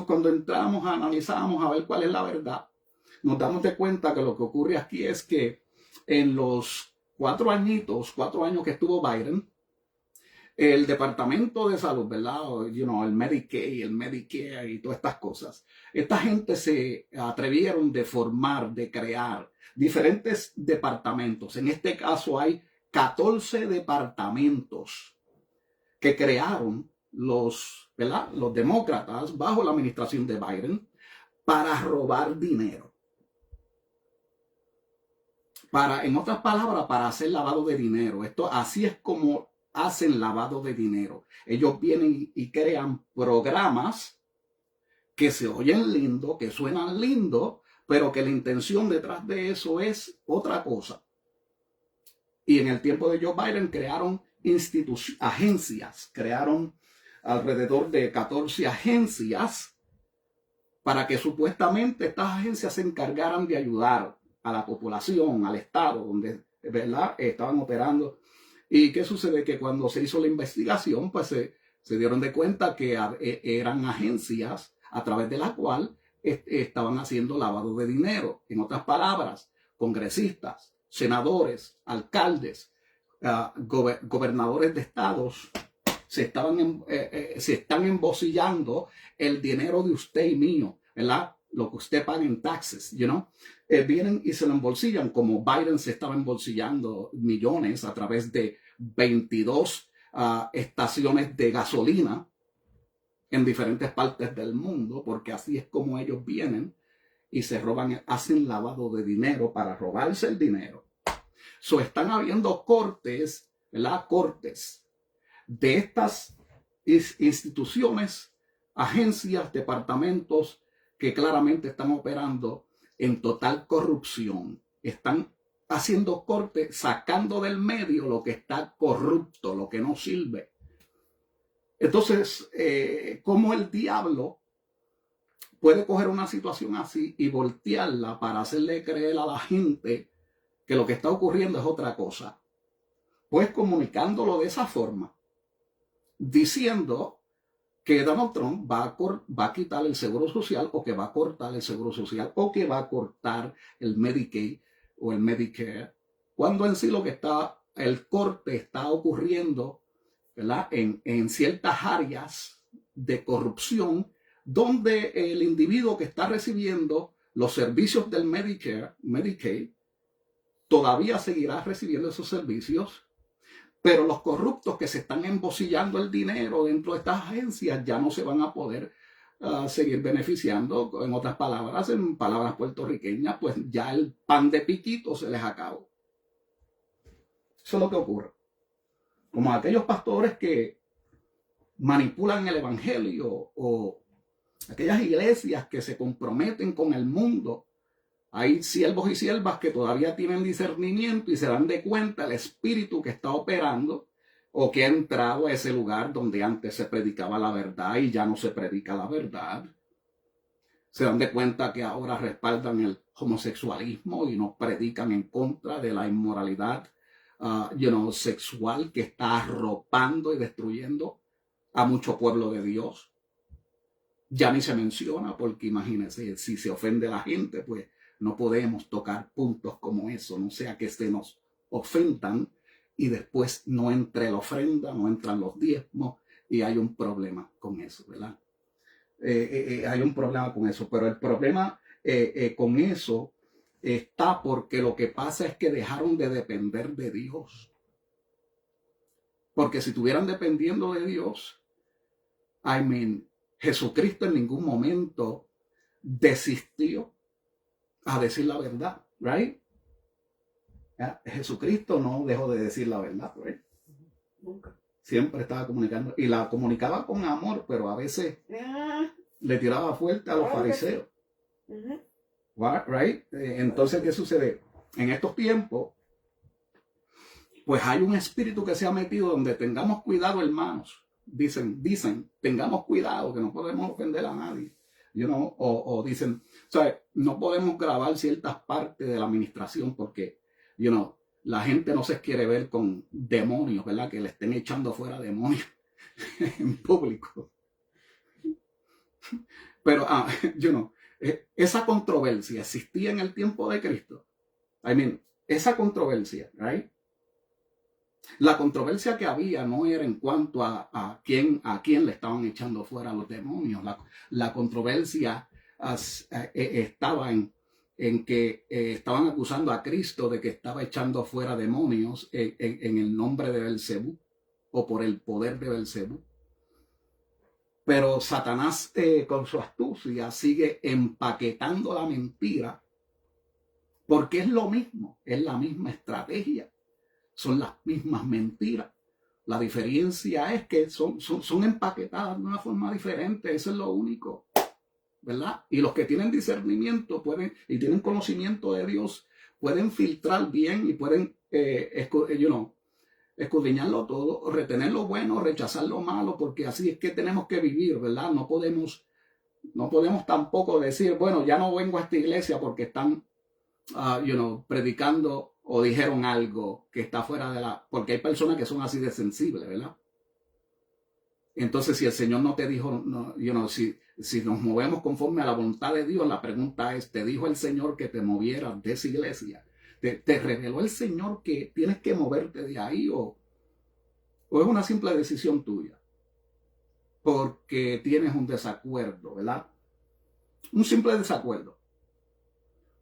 Cuando entramos, analizamos a ver cuál es la verdad, nos damos de cuenta que lo que ocurre aquí es que en los 4 años que estuvo Biden, el Departamento de Salud, ¿verdad? El Medicaid, el Medicare y todas estas cosas. Esta gente se atrevieron de formar, de crear diferentes departamentos. En este caso hay 14 departamentos que crearon ¿verdad?, los demócratas bajo la administración de Biden para robar dinero. En otras palabras, para hacer lavado de dinero. Así es como hacen lavado de dinero. Ellos vienen y crean programas que se oyen lindo, que suenan lindo, pero que la intención detrás de eso es otra cosa. Y en el tiempo de Joe Biden crearon agencias, crearon alrededor de 14 agencias para que supuestamente estas agencias se encargaran de ayudar a la población, al estado donde, ¿verdad?, estaban operando. ¿Y qué sucede? Que cuando se hizo la investigación, pues se dieron de cuenta que eran agencias a través de las cuales estaban haciendo lavado de dinero. En otras palabras, congresistas, senadores, alcaldes, gobernadores de estados se están embocillando el dinero de usted y mío, ¿verdad? Lo que usted paga en taxes, vienen y se lo embolsillan, como Biden se estaba embolsillando millones a través de 22 estaciones de gasolina en diferentes partes del mundo, porque así es como ellos vienen y se roban, hacen lavado de dinero para robarse el dinero. Están habiendo cortes, ¿verdad? Cortes de estas instituciones, agencias, departamentos que claramente están operando en total corrupción. Están haciendo corte, sacando del medio lo que está corrupto, lo que no sirve. Entonces, ¿cómo el diablo puede coger una situación así y voltearla para hacerle creer a la gente que lo que está ocurriendo es otra cosa? Pues comunicándolo de esa forma, diciendo que Donald Trump va a quitar el seguro social, o que va a cortar el seguro social, o que va a cortar el Medicaid o el Medicare, cuando en sí lo que está, el corte está ocurriendo, ¿verdad? En ciertas áreas de corrupción, donde el individuo que está recibiendo los servicios del Medicare, Medicaid, todavía seguirá recibiendo esos servicios, pero los corruptos que se están embocillando el dinero dentro de estas agencias ya no se van a poder seguir beneficiando. En otras palabras, en palabras puertorriqueñas, pues ya el pan de piquito se les acabó. Eso es lo que ocurre. Como aquellos pastores que manipulan el evangelio, o aquellas iglesias que se comprometen con el mundo. Hay siervos y siervas que todavía tienen discernimiento y se dan de cuenta el espíritu que está operando, o que ha entrado a ese lugar donde antes se predicaba la verdad y ya no se predica la verdad. Se dan de cuenta que ahora respaldan el homosexualismo y nos predican en contra de la inmoralidad sexual que está arropando y destruyendo a mucho pueblo de Dios. Ya ni se menciona, porque imagínense, si se ofende a la gente, pues no podemos tocar puntos como eso, no sea que se nos ofendan y después no entre la ofrenda, no entran los diezmos, y hay un problema con eso, ¿verdad? Hay un problema con eso, pero el problema con eso está porque lo que pasa es que dejaron de depender de Dios. Porque si estuvieran dependiendo de Dios, Jesucristo en ningún momento desistió a decir la verdad, right? Jesucristo no dejó de decir la verdad, right? Nunca. Siempre estaba comunicando, y la comunicaba con amor, pero a veces le tiraba fuerte a los fariseos. Right? Entonces, ¿qué sucede? En estos tiempos, pues hay un espíritu que se ha metido donde tengamos cuidado, hermanos. Dicen, tengamos cuidado, que no podemos ofender a nadie. O dicen, no podemos grabar ciertas partes de la administración porque, la gente no se quiere ver con demonios, ¿verdad? Que le estén echando fuera demonios en público. Pero, esa controversia existía en el tiempo de Cristo. Esa controversia, right? La controversia que había no era en cuanto a quién le estaban echando fuera los demonios. La controversia estaba en que estaban acusando a Cristo de que estaba echando fuera demonios en el nombre de Belcebú, o por el poder de Belcebú. Pero Satanás, con su astucia, sigue empaquetando la mentira, porque es lo mismo, es la misma estrategia. Son las mismas mentiras. La diferencia es que son empaquetadas de una forma diferente. Eso es lo único, ¿verdad? Y los que tienen discernimiento y tienen conocimiento de Dios, pueden filtrar bien y pueden escudriñarlo todo, retener lo bueno, rechazar lo malo, porque así es que tenemos que vivir, ¿verdad? No podemos tampoco decir, bueno, ya no vengo a esta iglesia porque están predicando o dijeron algo que está fuera de porque hay personas que son así de sensibles, ¿verdad? Entonces, si el Señor no te dijo, si nos movemos conforme a la voluntad de Dios, la pregunta es, ¿te dijo el Señor que te movieras de esa iglesia? ¿Te reveló el Señor que tienes que moverte de ahí o es una simple decisión tuya? Porque tienes un desacuerdo, ¿verdad? Un simple desacuerdo.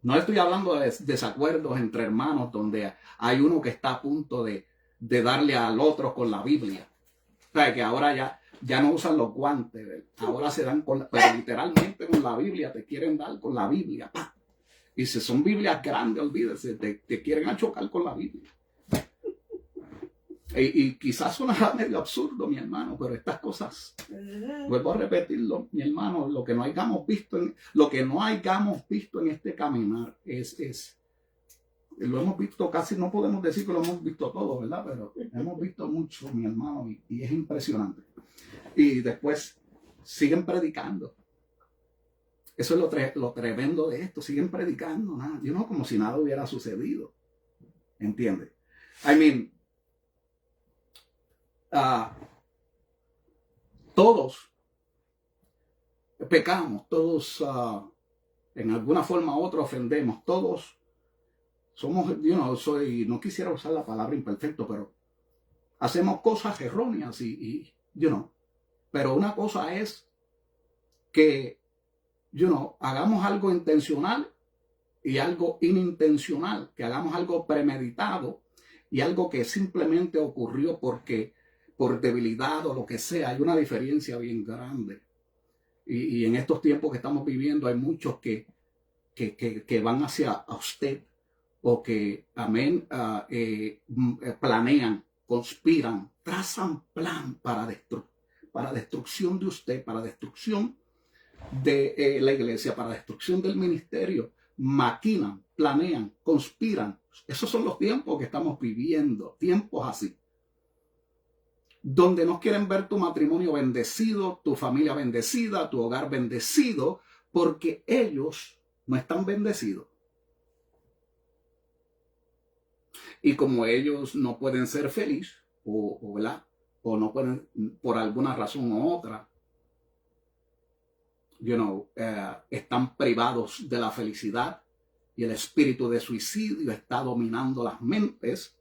No estoy hablando de desacuerdos entre hermanos donde hay uno que está a punto de darle al otro con la Biblia. O sea, que ahora ya no usan los guantes, ¿verdad? Ahora se dan pero literalmente con la Biblia, te quieren dar con la Biblia. ¡Pah! Y si son Biblias grandes, olvídese, te quieren achocar con la Biblia. Y quizás suena medio absurdo, mi hermano, pero estas cosas, vuelvo a repetirlo, mi hermano, lo que no hayamos visto en este caminar lo hemos visto casi, no podemos decir que lo hemos visto todo, ¿verdad? Pero hemos visto mucho, mi hermano, y es impresionante. Y después siguen predicando. Eso es lo tremendo de esto, siguen predicando, nada, como si nada hubiera sucedido. ¿Entiendes? I mean, todos pecamos, todos en alguna forma u otra ofendemos, todos somos, no quisiera usar la palabra imperfecto, pero hacemos cosas erróneas pero una cosa es que, hagamos algo intencional y algo inintencional, que hagamos algo premeditado y algo que simplemente ocurrió por debilidad o lo que sea. Hay una diferencia bien grande. Y en estos tiempos que estamos viviendo hay muchos que van hacia usted o que, planean, conspiran, trazan plan para destrucción de usted, para destrucción de la iglesia, para destrucción del ministerio. Maquinan, planean, conspiran. Esos son los tiempos que estamos viviendo, tiempos así, donde no quieren ver tu matrimonio bendecido, tu familia bendecida, tu hogar bendecido, porque ellos no están bendecidos. Y como ellos no pueden ser felices, ¿verdad? O no pueden, por alguna razón u otra, están privados de la felicidad y el espíritu de suicidio está dominando las mentes.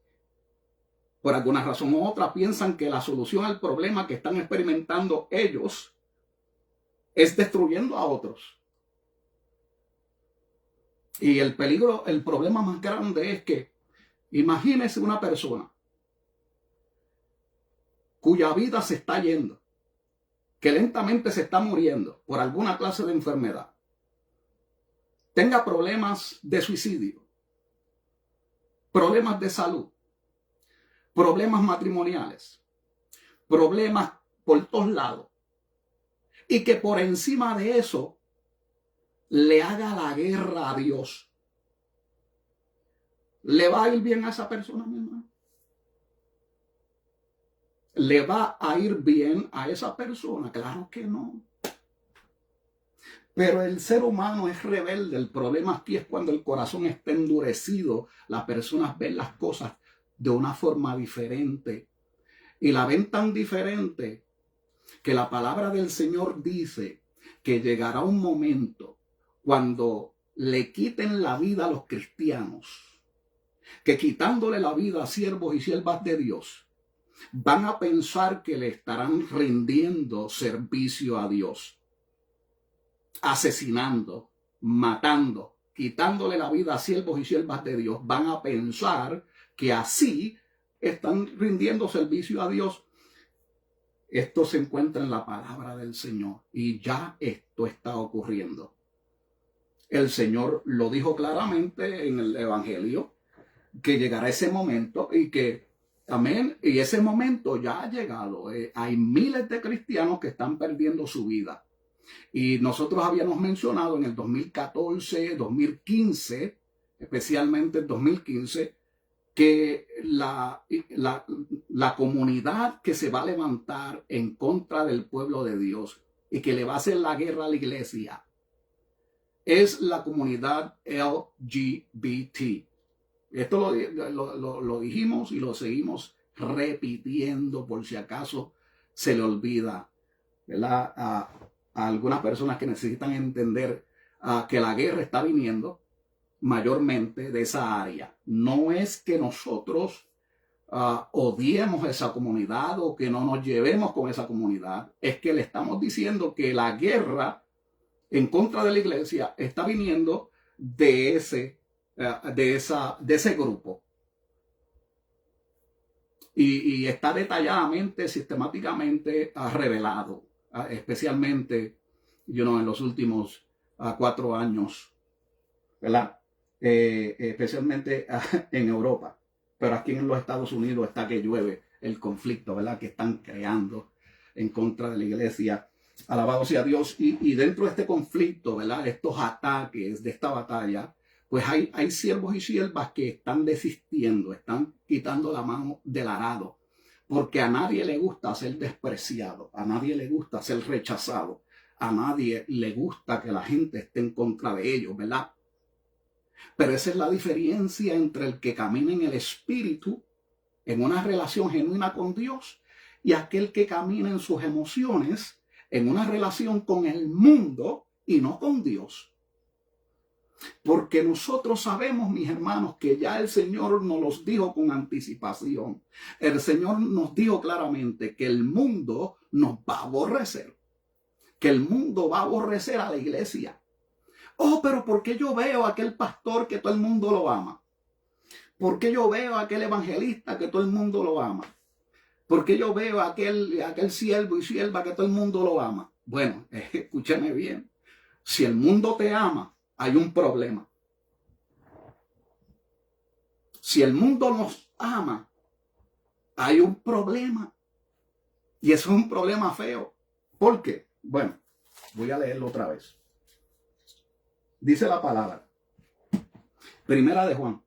Por alguna razón u otra piensan que la solución al problema que están experimentando ellos es destruyendo a otros. Y el problema más grande es que imagínese una persona cuya vida se está yendo, que lentamente se está muriendo por alguna clase de enfermedad, tenga problemas de suicidio, problemas de salud, problemas matrimoniales, problemas por todos lados, y que por encima de eso le haga la guerra a Dios. ¿Le va a ir bien a esa persona, mi hermano? ¿Le va a ir bien a esa persona? Claro que no. Pero el ser humano es rebelde. El problema aquí es cuando el corazón está endurecido. Las personas ven las cosas de una forma diferente. Y la ven tan diferente que la palabra del Señor dice que llegará un momento cuando le quiten la vida a los cristianos, que quitándole la vida a siervos y siervas de Dios, van a pensar que le estarán rindiendo servicio a Dios, asesinando, matando, quitándole la vida a siervos y siervas de Dios. Van a pensar que así están rindiendo servicio a Dios. Esto se encuentra en la palabra del Señor y ya esto está ocurriendo. El Señor lo dijo claramente en el Evangelio, que llegará ese momento y que, amén, y ese momento ya ha llegado. Hay miles de cristianos que están perdiendo su vida. Y nosotros habíamos mencionado en el 2014, 2015, especialmente el 2015, que la comunidad que se va a levantar en contra del pueblo de Dios y que le va a hacer la guerra a la iglesia es la comunidad LGBT. Esto lo dijimos y lo seguimos repitiendo por si acaso se le olvida, ¿verdad? A algunas personas que necesitan entender que la guerra está viniendo mayormente de esa área. No es que nosotros odiemos esa comunidad o que no nos llevemos con esa comunidad, es que le estamos diciendo que la guerra en contra de la iglesia está viniendo de ese grupo. Y está detalladamente, sistemáticamente revelado, especialmente en los últimos 4 años, ¿verdad? Especialmente en Europa. Pero aquí en los Estados Unidos está que llueve el conflicto, ¿verdad? Que están creando en contra de la iglesia. Alabado sea Dios. Y dentro de este conflicto, ¿verdad? Estos ataques, de esta batalla, pues hay siervos y siervas que están desistiendo, están quitando la mano del arado, porque a nadie le gusta ser despreciado, a nadie le gusta ser rechazado, a nadie le gusta que la gente esté en contra de ellos, ¿verdad? Pero esa es la diferencia entre el que camina en el Espíritu, en una relación genuina con Dios, y aquel que camina en sus emociones, en una relación con el mundo y no con Dios. Porque nosotros sabemos, mis hermanos, que ya el Señor nos los dijo con anticipación. El Señor nos dijo claramente que el mundo nos va a aborrecer, que el mundo va a aborrecer a la iglesia. Oh, pero ¿por qué yo veo a aquel pastor que todo el mundo lo ama? ¿Por qué yo veo a aquel evangelista que todo el mundo lo ama? ¿Por qué yo veo a aquel siervo y sierva que todo el mundo lo ama? Bueno, escúchame bien. Si el mundo te ama, hay un problema. Si el mundo nos ama, hay un problema. Y eso es un problema feo. ¿Por qué? Bueno, voy a leerlo otra vez. Dice la palabra. Primera de Juan.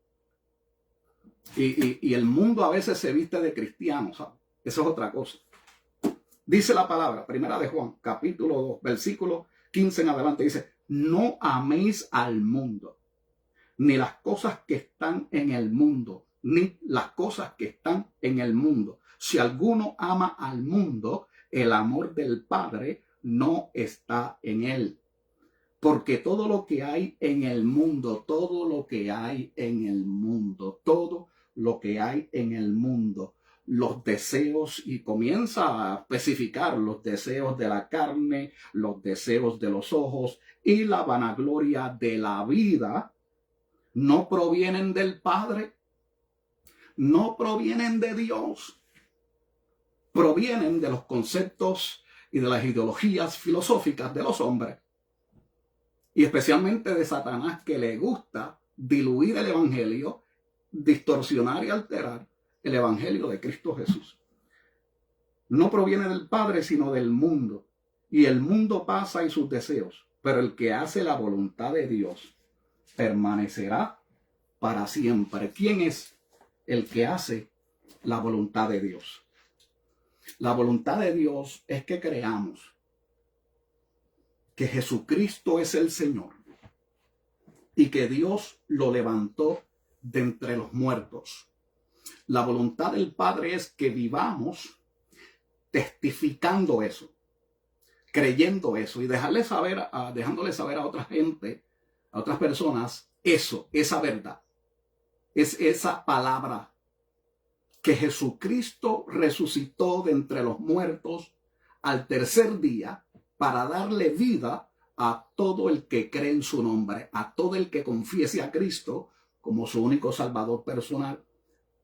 Y el mundo a veces se viste de cristiano, ¿sabes? Eso es otra cosa. Dice la palabra, primera de Juan, capítulo 2, versículo 15 en adelante. Dice, no améis al mundo, ni las cosas que están en el mundo, ni las cosas que están en el mundo. Si alguno ama al mundo, el amor del Padre no está en él. Porque todo lo que hay en el mundo, todo lo que hay en el mundo, todo lo que hay en el mundo, los deseos, y comienza a especificar los deseos de la carne, los deseos de los ojos y la vanagloria de la vida, no provienen del Padre, no provienen de Dios, provienen de los conceptos y de las ideologías filosóficas de los hombres. Y especialmente de Satanás, que le gusta diluir el evangelio, distorsionar y alterar el evangelio de Cristo Jesús. No proviene del Padre, sino del mundo. Y el mundo pasa y sus deseos, pero el que hace la voluntad de Dios permanecerá para siempre. ¿Quién es el que hace la voluntad de Dios? La voluntad de Dios es que creamos que Jesucristo es el Señor y que Dios lo levantó de entre los muertos. La voluntad del Padre es que vivamos testificando eso, creyendo eso y dejándole saber a otra gente, a otras personas, eso, esa verdad. Es esa palabra que Jesucristo resucitó de entre los muertos al tercer día para darle vida a todo el que cree en su nombre, a todo el que confiese a Cristo como su único Salvador personal,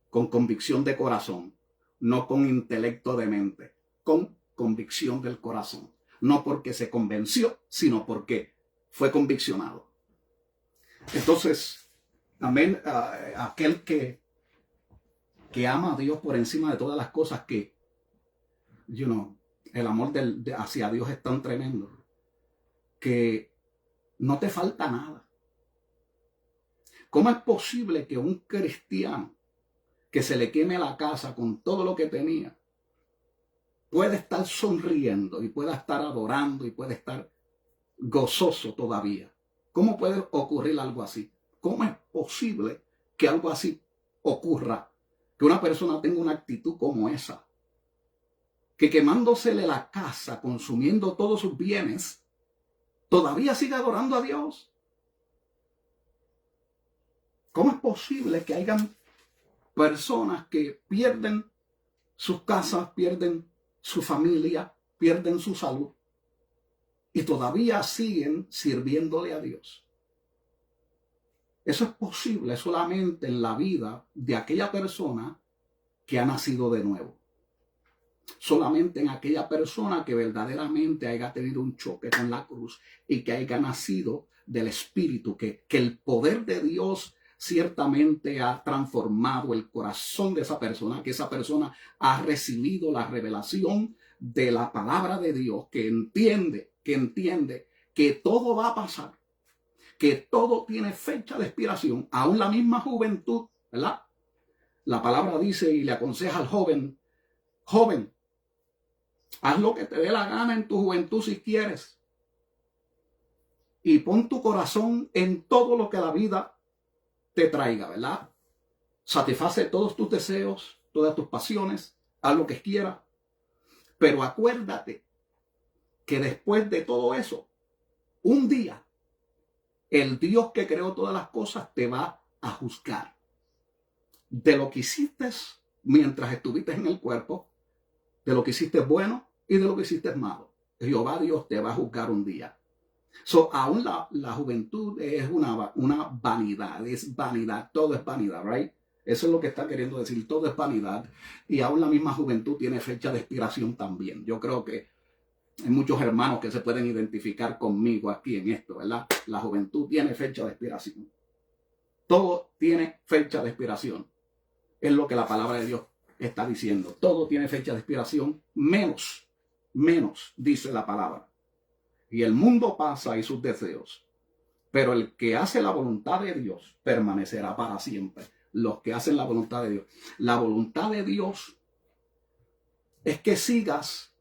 con convicción de corazón, no con intelecto de mente, con convicción del corazón. No porque se convenció, sino porque fue conviccionado. Entonces, amén, aquel que ama a Dios por encima de todas las cosas, que, el amor hacia Dios es tan tremendo que no te falta nada. ¿Cómo es posible que un cristiano que se le queme la casa con todo lo que tenía pueda estar sonriendo y pueda estar adorando y pueda estar gozoso todavía? ¿Cómo puede ocurrir algo así? ¿Cómo es posible que algo así ocurra? Que una persona tenga una actitud como esa, que quemándosele la casa, consumiendo todos sus bienes, todavía sigue adorando a Dios. ¿Cómo es posible que hayan personas que pierden sus casas, pierden su familia, pierden su salud y todavía siguen sirviéndole a Dios? Eso es posible solamente en la vida de aquella persona que ha nacido de nuevo. Solamente en aquella persona que verdaderamente haya tenido un choque con la cruz y que haya nacido del Espíritu, que el poder de Dios ciertamente ha transformado el corazón de esa persona, que esa persona ha recibido la revelación de la palabra de Dios, que entiende que todo va a pasar, que todo tiene fecha de expiración, aún la misma juventud, ¿verdad? La palabra dice y le aconseja al joven, joven, haz lo que te dé la gana en tu juventud si quieres. Y pon tu corazón en todo lo que la vida te traiga, ¿verdad? Satisface todos tus deseos, todas tus pasiones, haz lo que quieras. Pero acuérdate que después de todo eso, un día, el Dios que creó todas las cosas te va a juzgar de lo que hiciste mientras estuviste en el cuerpo, de lo que hiciste bueno y de lo que hiciste malo. Jehová Dios te va a juzgar un día. Aún la juventud es una vanidad, es vanidad, todo es vanidad, right? Eso es lo que está queriendo decir, todo es vanidad. Y aún la misma juventud tiene fecha de expiración también. Yo creo que hay muchos hermanos que se pueden identificar conmigo aquí en esto, ¿verdad? La juventud tiene fecha de expiración. Todo tiene fecha de expiración. Es lo que la palabra de Dios está diciendo. Todo tiene fecha de expiración, menos, dice la palabra. Y el mundo pasa y sus deseos, pero el que hace la voluntad de Dios permanecerá para siempre. Los que hacen la voluntad de Dios. La voluntad de Dios es que sigas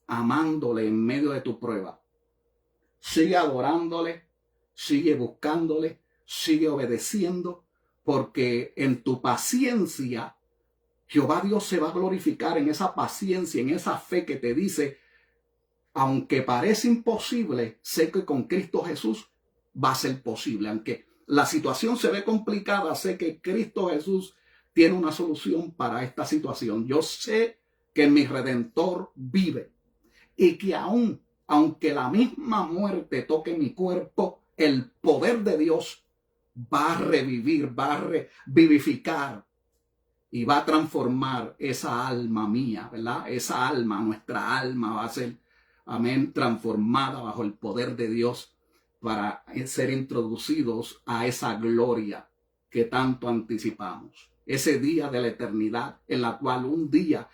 amándole en medio de tu prueba. Sigue adorándole, sigue buscándole, sigue obedeciendo, porque en tu paciencia Jehová Dios se va a glorificar, en esa paciencia, en esa fe que te dice, aunque parece imposible, sé que con Cristo Jesús va a ser posible. Aunque la situación se ve complicada, sé que Cristo Jesús tiene una solución para esta situación. Yo sé que mi Redentor vive y que aunque la misma muerte toque mi cuerpo, el poder de Dios va a revivir, va a vivificar y va a transformar esa alma mía, ¿verdad? Esa alma, nuestra alma va a ser, amén, transformada bajo el poder de Dios para ser introducidos a esa gloria que tanto anticipamos. Ese día de la eternidad en la cual un día,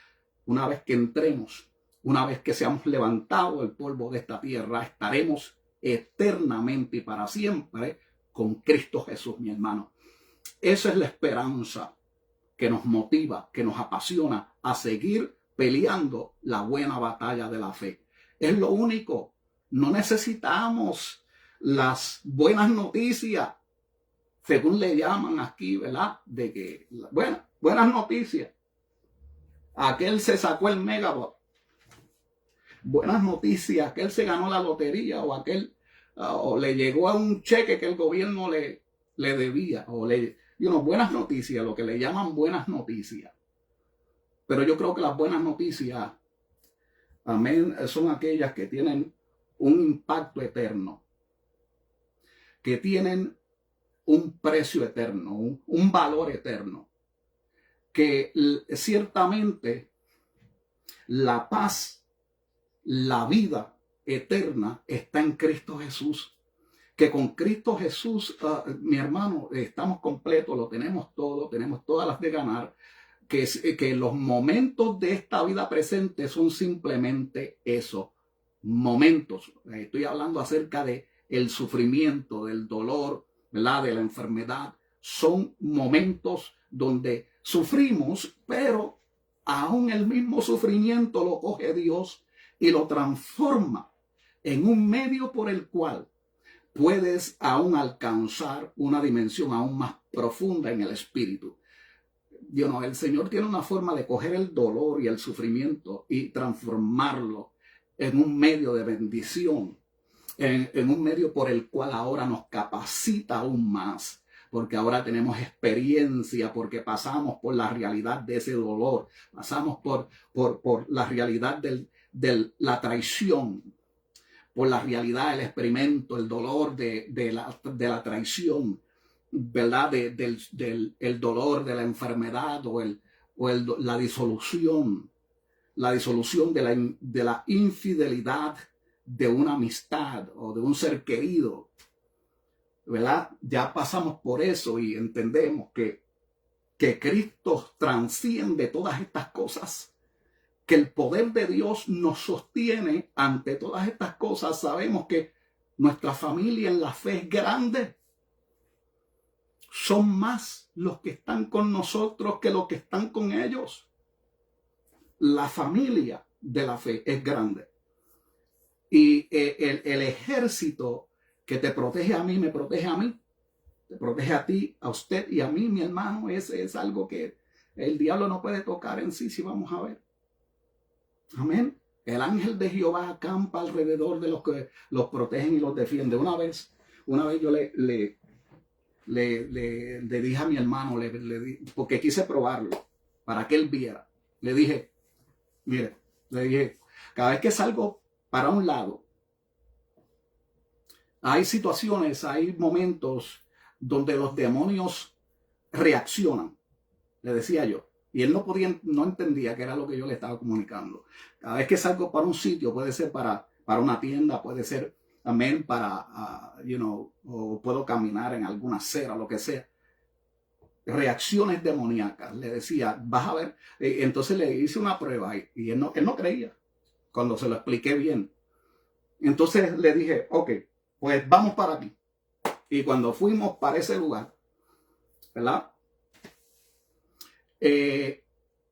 una vez que entremos, una vez que seamos levantados del polvo de esta tierra, estaremos eternamente y para siempre con Cristo Jesús, mi hermano. Esa es la esperanza que nos motiva, que nos apasiona a seguir peleando la buena batalla de la fe. Es lo único. No necesitamos las buenas noticias, según le llaman aquí, ¿verdad? De que, buenas noticias. Aquel se sacó el Megabot. Buenas noticias, aquel se ganó la lotería o aquel o le llegó a un cheque que el gobierno le debía o buenas noticias, lo que le llaman buenas noticias. Pero yo creo que las buenas noticias, amén, son aquellas que tienen un impacto eterno, que tienen un precio eterno, un valor eterno, que ciertamente la paz, la vida eterna está en Cristo Jesús. Que con Cristo Jesús, mi hermano, estamos completos, lo tenemos todo, tenemos todas las de ganar. Que los momentos de esta vida presente son simplemente eso, momentos. Estoy hablando acerca de el sufrimiento, del dolor, ¿verdad? De la enfermedad. Son momentos donde sufrimos, pero aún el mismo sufrimiento lo coge Dios y lo transforma en un medio por el cual puedes aún alcanzar una dimensión aún más profunda en el espíritu. El Señor tiene una forma de coger el dolor y el sufrimiento y transformarlo en un medio de bendición, en un medio por el cual ahora nos capacita aún más porque ahora tenemos experiencia, porque pasamos por la realidad de ese dolor, pasamos por la realidad de la traición, por la realidad del experimento, el dolor de la traición, ¿verdad? El dolor de la enfermedad la disolución de la infidelidad de una amistad o de un ser querido, ¿verdad? Ya pasamos por eso y entendemos que Cristo transciende todas estas cosas, que el poder de Dios nos sostiene ante todas estas cosas. Sabemos que nuestra familia en la fe es grande. Son más los que están con nosotros que los que están con ellos. La familia de la fe es grande. Y el ejército que te protege a mí, me protege a mí, te protege a ti, a usted y a mí, mi hermano. Ese es algo que el diablo no puede tocar en sí, si vamos a ver. Amén. El ángel de Jehová acampa alrededor de los que los protegen y los defiende. Una vez yo le dije a mi hermano, porque quise probarlo, para que él viera. Le dije, mire, cada vez que salgo para un lado, hay situaciones, hay momentos donde los demonios reaccionan, le decía yo. Y él no entendía qué era lo que yo le estaba comunicando. Cada vez que salgo para un sitio, puede ser para una tienda, puede ser también para, o puedo caminar en alguna acera, lo que sea. Reacciones demoníacas. Le decía, vas a ver. Entonces le hice una prueba y él no creía cuando se lo expliqué bien. Entonces le dije, ok, pues vamos para aquí. Y cuando fuimos para ese lugar, ¿verdad?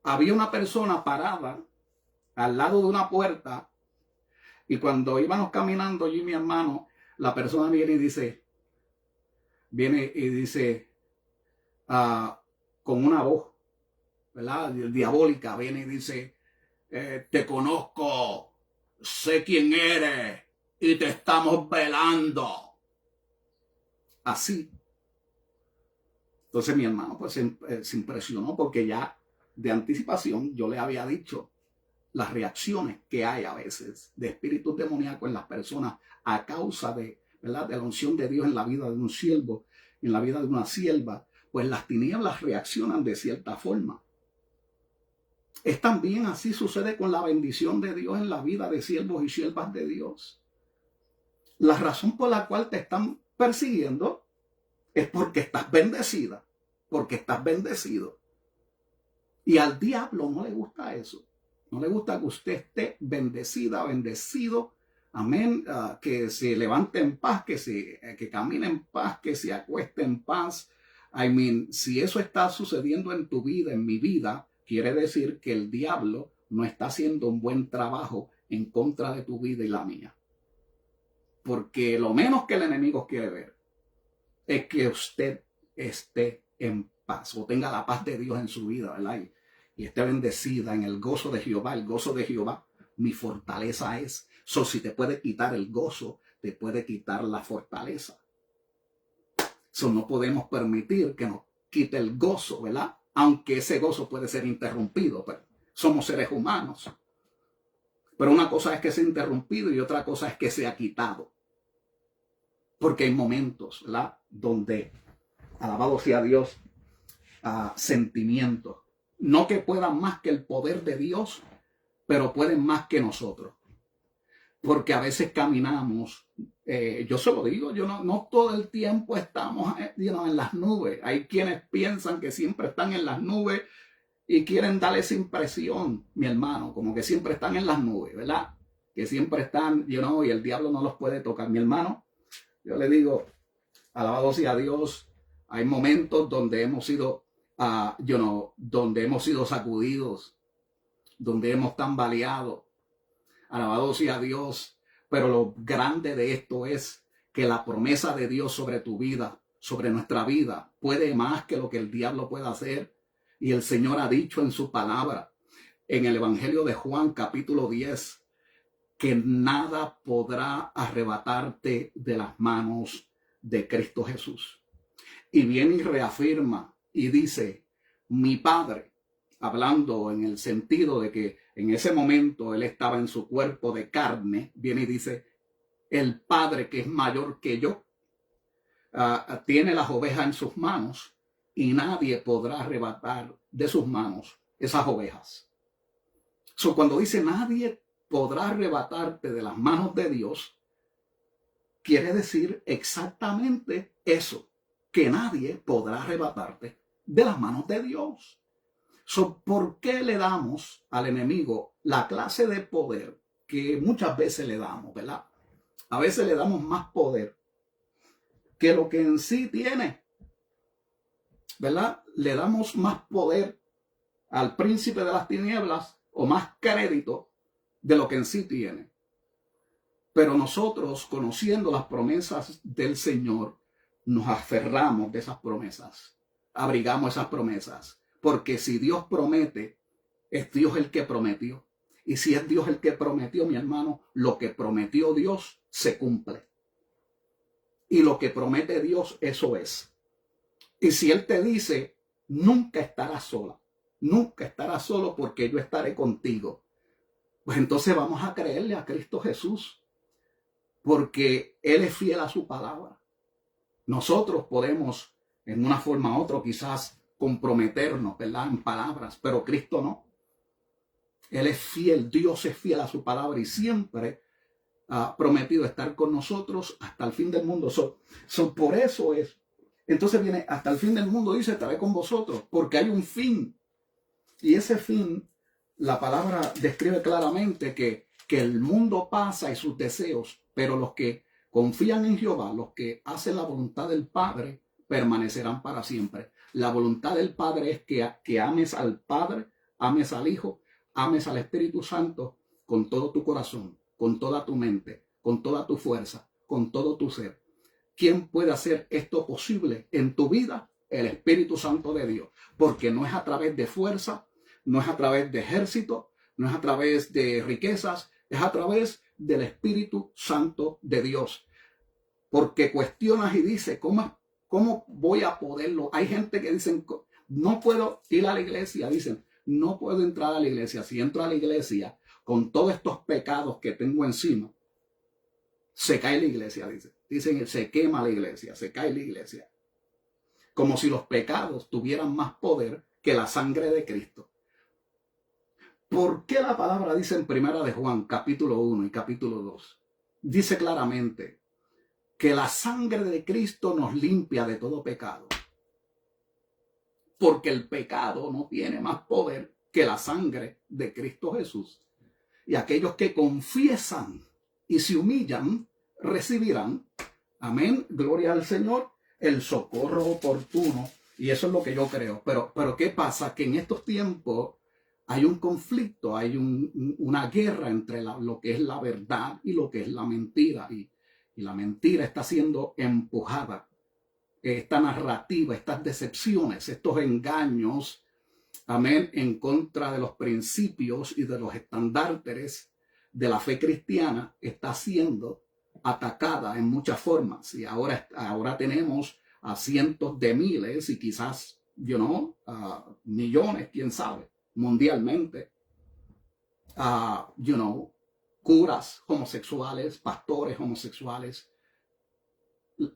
Había una persona parada al lado de una puerta y cuando íbamos caminando yo y mi hermano, la persona viene y dice con una voz, ¿verdad? Diabólica, viene y dice, te conozco, sé quién eres y te estamos velando. Así. Entonces mi hermano pues se impresionó porque ya de anticipación yo le había dicho las reacciones que hay a veces de espíritus demoníacos en las personas a causa ¿verdad? De la unción de Dios en la vida de un siervo, en la vida de una sierva, pues las tinieblas reaccionan de cierta forma. Es también así sucede con la bendición de Dios en la vida de siervos y siervas de Dios. La razón por la cual te están persiguiendo es porque estás bendecida, porque estás bendecido. Y al diablo no le gusta eso. No le gusta que usted esté bendecida, bendecido. Amén. Que se levante en paz, que camine en paz, que se acueste en paz. Si eso está sucediendo en tu vida, en mi vida, quiere decir que el diablo no está haciendo un buen trabajo en contra de tu vida y la mía. Porque lo menos que el enemigo quiere ver es que usted esté en paz o tenga la paz de Dios en su vida, ¿verdad? Y esté bendecida en el gozo de Jehová. El gozo de Jehová, mi fortaleza es. Si te puede quitar el gozo, te puede quitar la fortaleza. No podemos permitir que nos quite el gozo, ¿verdad? Aunque ese gozo puede ser interrumpido, pero somos seres humanos. Pero una cosa es que sea interrumpido y otra cosa es que sea quitado. Porque hay momentos, ¿verdad? Donde, alabado sea Dios, sentimientos, no que puedan más que el poder de Dios, pero pueden más que nosotros. Porque a veces caminamos, yo se lo digo, no todo el tiempo estamos en las nubes. Hay quienes piensan que siempre están en las nubes y quieren darle esa impresión, mi hermano, como que siempre están en las nubes, ¿verdad? Que siempre están, y el diablo no los puede tocar. Mi hermano, yo le digo, alabado sea Dios, hay momentos donde hemos sido, donde hemos sido sacudidos, donde hemos tambaleado. Alabado sea Dios. Pero lo grande de esto es que la promesa de Dios sobre tu vida, sobre nuestra vida, puede más que lo que el diablo pueda hacer. Y el Señor ha dicho en su palabra, en el Evangelio de Juan, capítulo 10, que nada podrá arrebatarte de las manos de Cristo Jesús. y viene y reafirma y dice, mi Padre, hablando en el sentido de que en ese momento él estaba en su cuerpo de carne, viene y dice, el Padre que es mayor que yo, tiene las ovejas en sus manos y nadie podrá arrebatar de sus manos esas ovejas. Cuando dice nadie podrá arrebatarte de las manos de Dios, quiere decir exactamente eso, que nadie podrá arrebatarte de las manos de Dios. ¿Por qué le damos al enemigo la clase de poder que muchas veces le damos, verdad? A veces le damos más poder que lo que en sí tiene, ¿verdad? Le damos más poder al príncipe de las tinieblas o más crédito de lo que en sí tiene. Pero nosotros, conociendo las promesas del Señor, nos aferramos de esas promesas, abrigamos esas promesas, porque si Dios promete, es Dios el que prometió. Y si es Dios el que prometió, mi hermano, lo que prometió Dios se cumple. Y lo que promete Dios, eso es. Y si Él te dice, nunca estarás sola, nunca estarás solo porque yo estaré contigo, pues entonces vamos a creerle a Cristo Jesús, porque Él es fiel a su palabra. Nosotros podemos, en una forma u otra, quizás comprometernos, ¿verdad?, en palabras, pero Cristo no. Él es fiel, Dios es fiel a su palabra y siempre ha prometido estar con nosotros hasta el fin del mundo. Por eso es. Entonces viene, hasta el fin del mundo, dice, estaré con vosotros, porque hay un fin. Y ese fin, la palabra describe claramente que el mundo pasa y sus deseos, pero los que confían en Jehová, los que hacen la voluntad del Padre, permanecerán para siempre. La voluntad del Padre es que ames al Padre, ames al Hijo, ames al Espíritu Santo con todo tu corazón, con toda tu mente, con toda tu fuerza, con todo tu ser. ¿Quién puede hacer esto posible en tu vida? El Espíritu Santo de Dios, porque no es a través de fuerza, no es a través de ejército, no es a través de riquezas, es a través del Espíritu Santo de Dios. Porque cuestionas y dices, ¿cómo voy a poderlo? Hay gente que dicen, no puedo ir a la iglesia, dicen, no puedo entrar a la iglesia. Si entro a la iglesia con todos estos pecados que tengo encima, se cae la iglesia, dicen, se quema la iglesia, se cae la iglesia. Como si los pecados tuvieran más poder que la sangre de Cristo. ¿Por qué la palabra dice en Primera de Juan, capítulo 1 y capítulo 2? Dice claramente que la sangre de Cristo nos limpia de todo pecado. Porque el pecado no tiene más poder que la sangre de Cristo Jesús. Y aquellos que confiesan y se humillan, recibirán, amén, gloria al Señor, el socorro oportuno. Y eso es lo que yo creo. Pero ¿qué pasa? Que en estos tiempos hay un conflicto, hay una guerra entre lo que es la verdad y lo que es la mentira. Y la mentira está siendo empujada. Esta narrativa, estas decepciones, estos engaños, amén, en contra de los principios y de los estandartes de la fe cristiana, está siendo atacada en muchas formas. Y ahora tenemos a cientos de miles y quizás, millones, quién sabe, mundialmente, curas homosexuales, pastores homosexuales,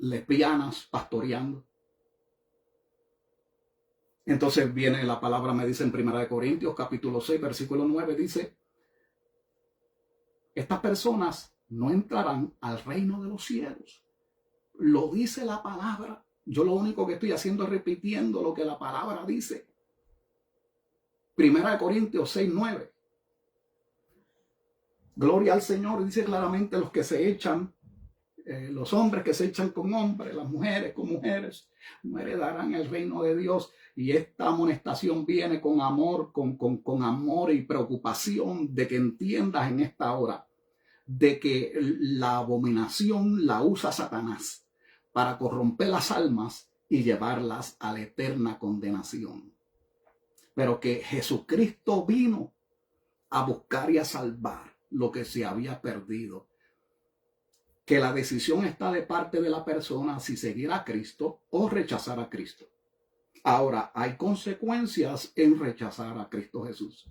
lesbianas pastoreando. Entonces viene la palabra, me dice en 1 Corintios capítulo 6, versículo 9, dice, estas personas no entrarán al reino de los cielos. Lo dice la palabra. Yo lo único que estoy haciendo es repitiendo lo que la palabra dice. 1 Corintios 6, 9. Gloria al Señor, dice claramente los que se echan, los hombres que se echan con hombres, las mujeres con mujeres, no heredarán el reino de Dios. Y esta amonestación viene con amor, con amor y preocupación de que entiendas en esta hora de que la abominación la usa Satanás para corromper las almas y llevarlas a la eterna condenación. Pero que Jesucristo vino a buscar y a salvar lo que se había perdido. que la decisión está de parte de la persona si seguir a Cristo o rechazar a Cristo. Ahora, hay consecuencias en rechazar a Cristo Jesús.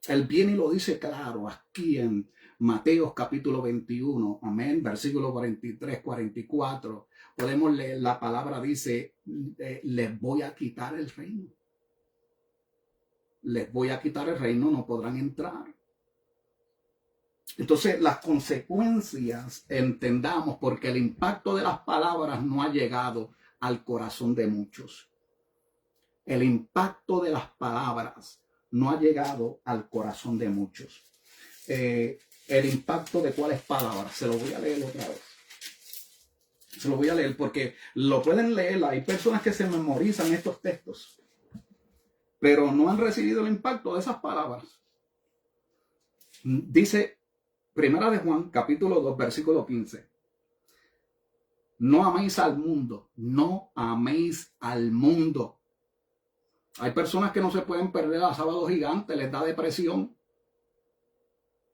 Él viene y lo dice claro aquí en Mateo capítulo 21, amén, versículo 43, 44. Podemos leer, la palabra dice, les voy a quitar el reino. Les voy a quitar el reino, no podrán entrar. Entonces, las consecuencias, entendamos, porque el impacto de las palabras no ha llegado al corazón de muchos. El impacto de las palabras no ha llegado al corazón de muchos. El impacto de cuáles palabras, se lo voy a leer otra vez. Se lo voy a leer porque lo pueden leer. Hay personas que se memorizan estos textos, pero no han recibido el impacto de esas palabras. Dice Primera de Juan, capítulo 2, versículo 15. No améis al mundo, no améis al mundo. Hay personas que no se pueden perder a Sábado Gigante, les da depresión.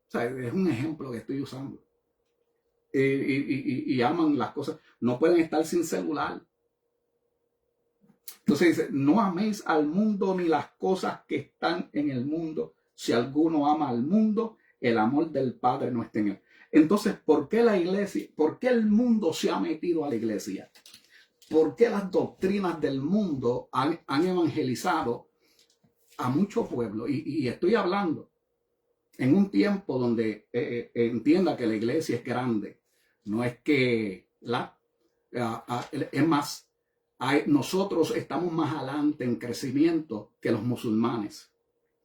O sea, es un ejemplo que estoy usando. Y aman las cosas. No pueden estar sin celular. Entonces dice, no améis al mundo ni las cosas que están en el mundo. Si alguno ama al mundo, el amor del Padre no está en él. Entonces, ¿por qué la iglesia, por qué el mundo se ha metido a la iglesia? ¿Por qué las doctrinas del mundo han evangelizado a muchos pueblos? Y estoy hablando en un tiempo donde entienda que la iglesia es grande. No es que es más, nosotros estamos más adelante en crecimiento que los musulmanes,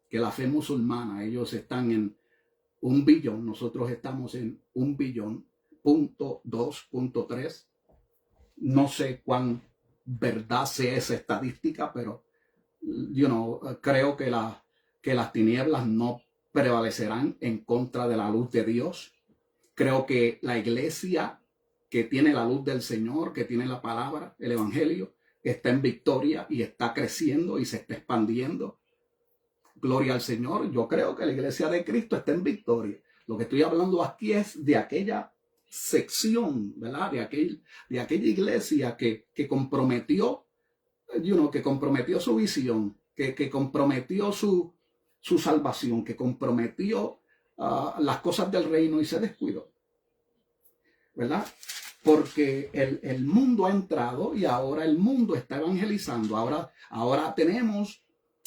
que la fe musulmana. Ellos están en 1 billón, nosotros estamos en 1 billón, punto 2.3. No sé cuán verdad sea esa estadística, pero creo que las tinieblas no prevalecerán en contra de la luz de Dios. Creo que la iglesia que tiene la luz del Señor, que tiene la palabra, el evangelio, está en victoria y está creciendo y se está expandiendo. Gloria al Señor. Yo creo que la iglesia de Cristo está en victoria. Lo que estoy hablando aquí es de aquella sección, ¿verdad? De aquella iglesia que comprometió, que comprometió su visión, que comprometió su salvación, que comprometió las cosas del reino y se descuidó, ¿verdad? Porque el mundo ha entrado y ahora el mundo está evangelizando. Ahora tenemos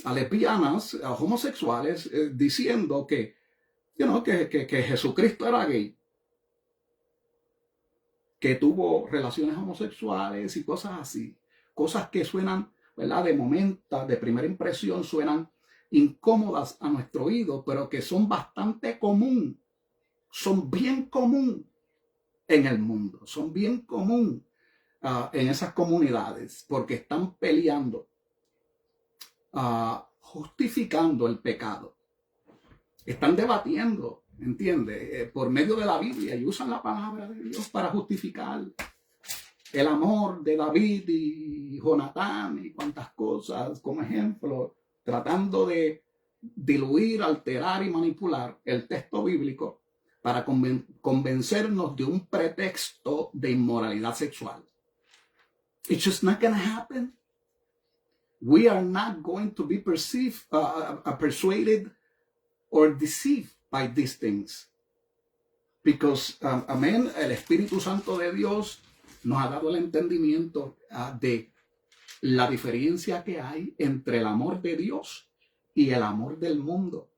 a lesbianas, a homosexuales diciendo que Jesucristo era gay, que tuvo relaciones homosexuales y cosas así. Cosas que suenan, ¿verdad? De momento, de primera impresión, suenan incómodas a nuestro oído, pero que son bastante común. Son bien común en el mundo. Son bien común en esas comunidades porque están peleando, justificando el pecado. Están debatiendo, ¿entiende? Por medio de la Biblia y usan la palabra de Dios para justificar el amor de David y Jonatán y cuantas cosas como ejemplo, tratando de diluir, alterar y manipular el texto bíblico para convencernos de un pretexto de inmoralidad sexual. It's just not going to happen. We are not going to be persuaded or deceived by these things. Because, amén, el Espíritu Santo de Dios nos ha dado el entendimiento de la diferencia que hay entre el amor de Dios y el amor del mundo.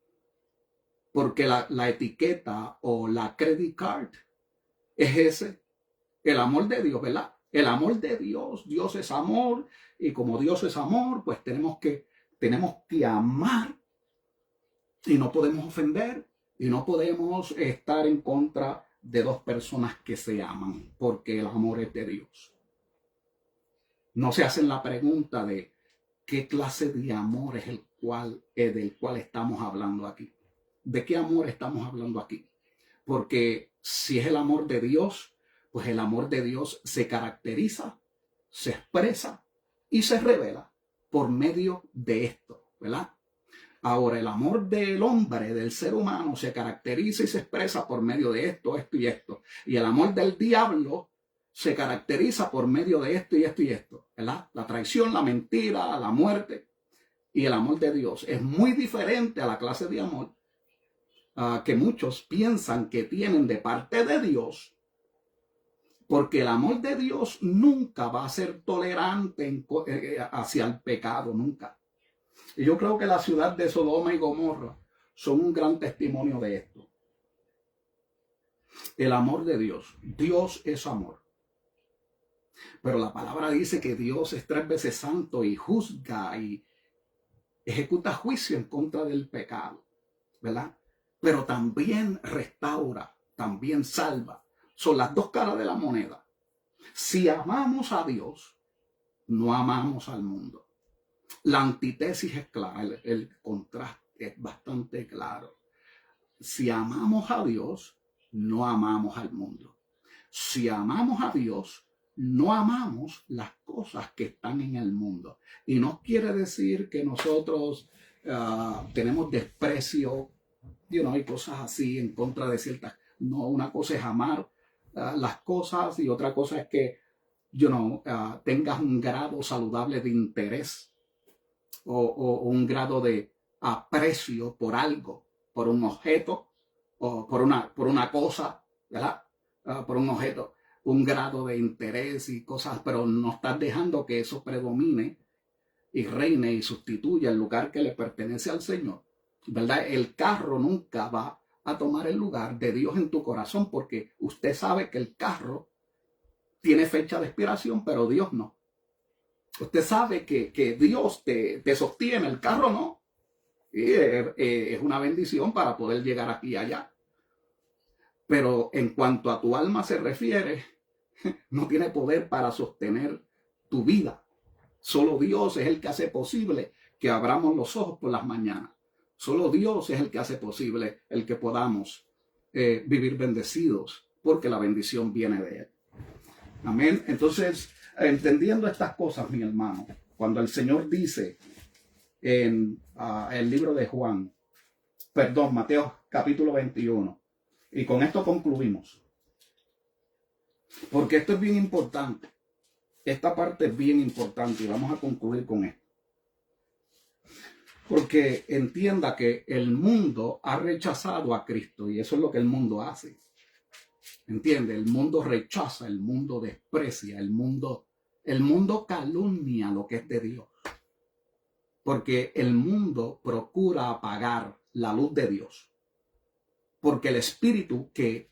Porque la etiqueta o la credit card es ese, el amor de Dios, ¿verdad? El amor de Dios, Dios es amor, y como Dios es amor, pues tenemos que amar y no podemos ofender y no podemos estar en contra de dos personas que se aman, porque el amor es de Dios. No se hacen la pregunta de qué clase de amor es del cual estamos hablando aquí. ¿De qué amor estamos hablando aquí? Porque si es el amor de Dios, pues el amor de Dios se caracteriza, se expresa y se revela por medio de esto, ¿verdad? Ahora, el amor del hombre, del ser humano, se caracteriza y se expresa por medio de esto, esto y esto. Y el amor del diablo se caracteriza por medio de esto y esto y esto, ¿verdad? La traición, la mentira, la muerte. Y el amor de Dios es muy diferente a la clase de amor que muchos piensan que tienen de parte de Dios, porque el amor de Dios nunca va a ser tolerante hacia el pecado, nunca. Y yo creo que la ciudad de Sodoma y Gomorra son un gran testimonio de esto. El amor de Dios. Dios es amor. Pero la palabra dice que Dios es 3 veces santo y juzga y ejecuta juicio en contra del pecado, ¿verdad? Pero también restaura, también salva. Son las dos caras de la moneda. Si amamos a Dios, no amamos al mundo. La antítesis es clara, el contraste es bastante claro. Si amamos a Dios, no amamos al mundo. Si amamos a Dios, no amamos las cosas que están en el mundo. Y no quiere decir que nosotros tenemos desprecio, y cosas así en contra de ciertas. No, una cosa es amar las cosas y otra cosa es que tengas un grado saludable de interés o un grado de aprecio por algo, por un objeto o por una cosa, ¿verdad? Por un objeto, un grado de interés y cosas, pero no estás dejando que eso predomine y reine y sustituya el lugar que le pertenece al Señor, ¿verdad? El carro nunca va a tomar el lugar de Dios en tu corazón, porque usted sabe que el carro tiene fecha de expiración, pero Dios no. Usted sabe que Dios te sostiene, el carro no. Y es una bendición para poder llegar aquí y allá. Pero en cuanto a tu alma se refiere, no tiene poder para sostener tu vida. Solo Dios es el que hace posible que abramos los ojos por las mañanas. Solo Dios es el que hace posible el que podamos vivir bendecidos, porque la bendición viene de Él. Amén. Entonces, entendiendo estas cosas, mi hermano, cuando el Señor dice en el libro de Mateo capítulo 21, y con esto concluimos, porque esto es bien importante, esta parte es bien importante y vamos a concluir con esto. Porque entienda que el mundo ha rechazado a Cristo y eso es lo que el mundo hace. ¿Entiende? El mundo rechaza, el mundo desprecia, el mundo calumnia lo que es de Dios. Porque el mundo procura apagar la luz de Dios. Porque el espíritu que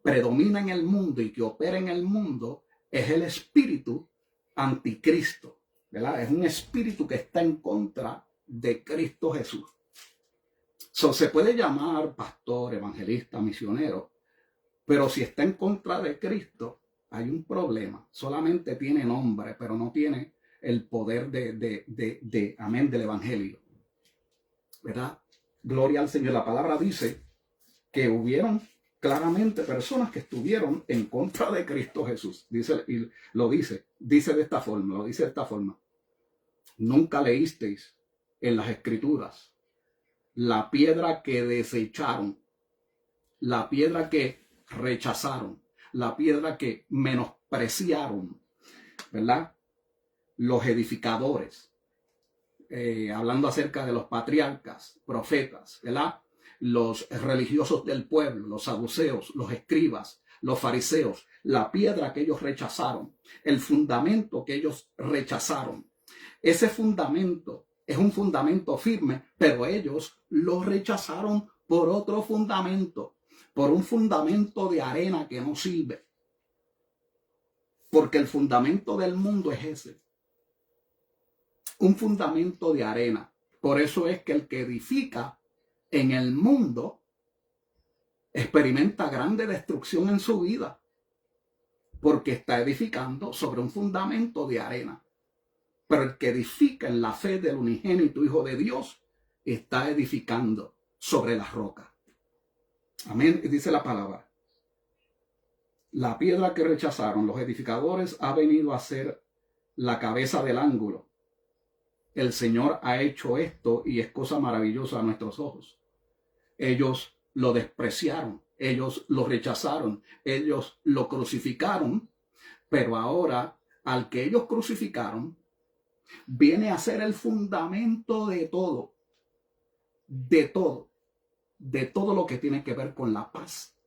predomina en el mundo y que opera en el mundo es el espíritu anticristo, ¿verdad? Es un espíritu que está en contra de Cristo Jesús. Se puede llamar pastor, evangelista, misionero, pero si está en contra de Cristo, hay un problema. Solamente tiene nombre, pero no tiene el poder amén, del evangelio, ¿verdad? Gloria al Señor. La palabra dice que hubieron claramente personas que estuvieron en contra de Cristo Jesús. Dice de esta forma. Nunca leísteis en las Escrituras la piedra que desecharon, la piedra que rechazaron, la piedra que menospreciaron, ¿verdad? Los edificadores, hablando acerca de los patriarcas, profetas, ¿verdad? Los religiosos del pueblo, los saduceos, los escribas, los fariseos, la piedra que ellos rechazaron, el fundamento que ellos rechazaron. Ese fundamento es un fundamento firme, pero ellos lo rechazaron por otro fundamento, por un fundamento de arena que no sirve. Porque el fundamento del mundo es ese, un fundamento de arena. Por eso es que el que edifica en el mundo experimenta grande destrucción en su vida, porque está edificando sobre un fundamento de arena. Pero el que edifica en la fe del unigénito Hijo de Dios está edificando sobre la roca. Amén. Y dice la palabra: la piedra que rechazaron los edificadores ha venido a ser la cabeza del ángulo. el Señor ha hecho esto y es cosa maravillosa a nuestros ojos. Ellos lo despreciaron, ellos lo rechazaron, ellos lo crucificaron, pero ahora al que ellos crucificaron viene a ser el fundamento de todo, de todo, de todo lo que tiene que ver con la paz,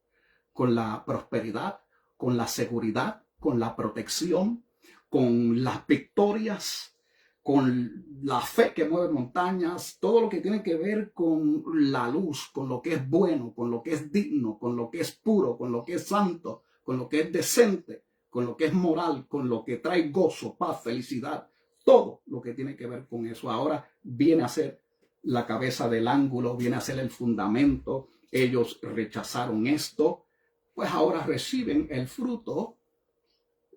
con la prosperidad, con la seguridad, con la protección, con las victorias, con la fe que mueve montañas, todo lo que tiene que ver con la luz, con lo que es bueno, con lo que es digno, con lo que es puro, con lo que es santo, con lo que es decente, con lo que es moral, con lo que trae gozo, paz, felicidad, todo lo que tiene que ver con eso. Ahora viene a ser la cabeza del ángulo, viene a ser el fundamento. Ellos rechazaron esto, pues ahora reciben el fruto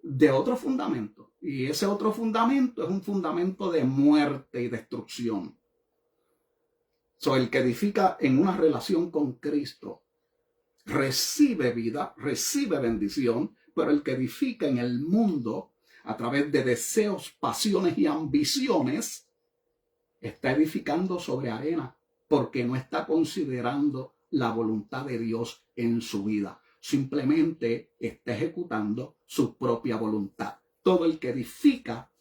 de otro fundamento. Y ese otro fundamento es un fundamento de muerte y destrucción. El que edifica en una relación con Cristo recibe vida, recibe bendición, pero el que edifica en el mundo a través de deseos, pasiones y ambiciones está edificando sobre arena porque no está considerando la voluntad de Dios en su vida. Simplemente está ejecutando su propia voluntad. Todo el que edifica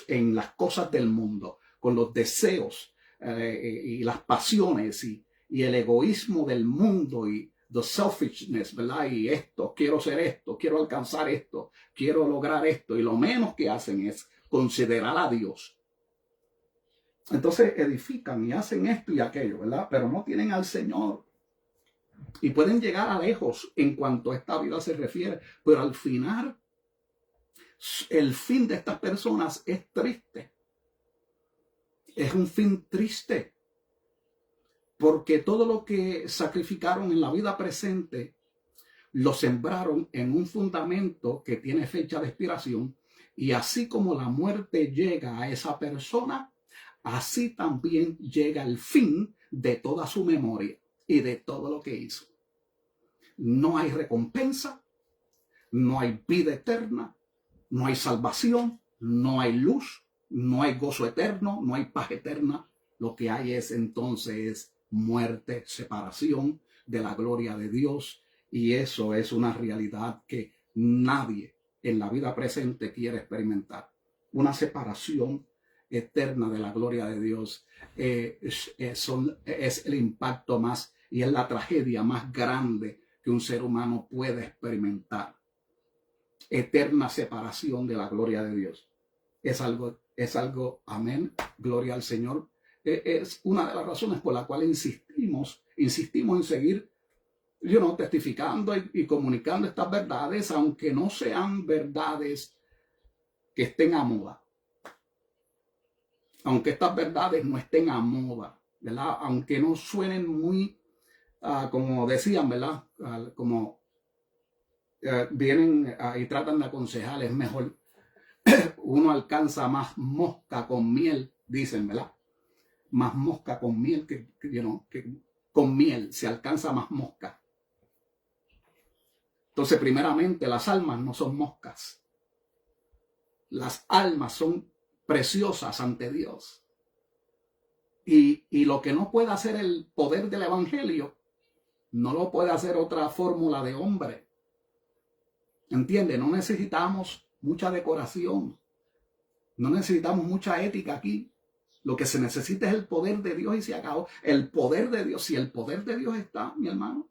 en las cosas del mundo, con los deseos y las pasiones y el egoísmo del mundo y the selfishness, ¿verdad? Y esto, quiero ser esto, quiero alcanzar esto, quiero lograr esto. Y lo menos que hacen es considerar a Dios. Entonces edifican y hacen esto y aquello, ¿verdad? Pero no tienen al Señor. Y pueden llegar a lejos en cuanto a esta vida se refiere, pero al final, el fin de estas personas es triste. Es un fin triste, porque todo lo que sacrificaron en la vida presente, lo sembraron en un fundamento que tiene fecha de expiración, y así como la muerte llega a esa persona, así también llega el fin de toda su memoria y de todo lo que hizo. No hay recompensa, no hay vida eterna, no hay salvación, no hay luz, no hay gozo eterno, no hay paz eterna. Lo que hay es entonces muerte, separación de la gloria de Dios, y eso es una realidad que nadie en la vida presente quiere experimentar. Una separación eterna de la gloria de Dios es el impacto más y es la tragedia más grande que un ser humano puede experimentar. Eterna separación de la gloria de Dios. Es algo, amén, gloria al Señor. Es una de las razones por la cual insistimos en seguir, testificando y comunicando estas verdades, aunque no sean verdades que estén a moda. Aunque estas verdades no estén a moda, ¿verdad? Aunque no suenen muy, como decían, ¿verdad? Como vienen y tratan de aconsejar, es mejor, uno alcanza más mosca con miel, dicen, ¿verdad? Más mosca con miel que con miel se alcanza más mosca. Entonces, primeramente, las almas no son moscas. Las almas son preciosas ante Dios. Y lo que no puede hacer el poder del evangelio, no lo puede hacer otra fórmula de hombre. ¿Entiende? No necesitamos mucha decoración. No necesitamos mucha ética aquí. Lo que se necesita es el poder de Dios y se acabó. El poder de Dios, si el poder de Dios está, mi hermano.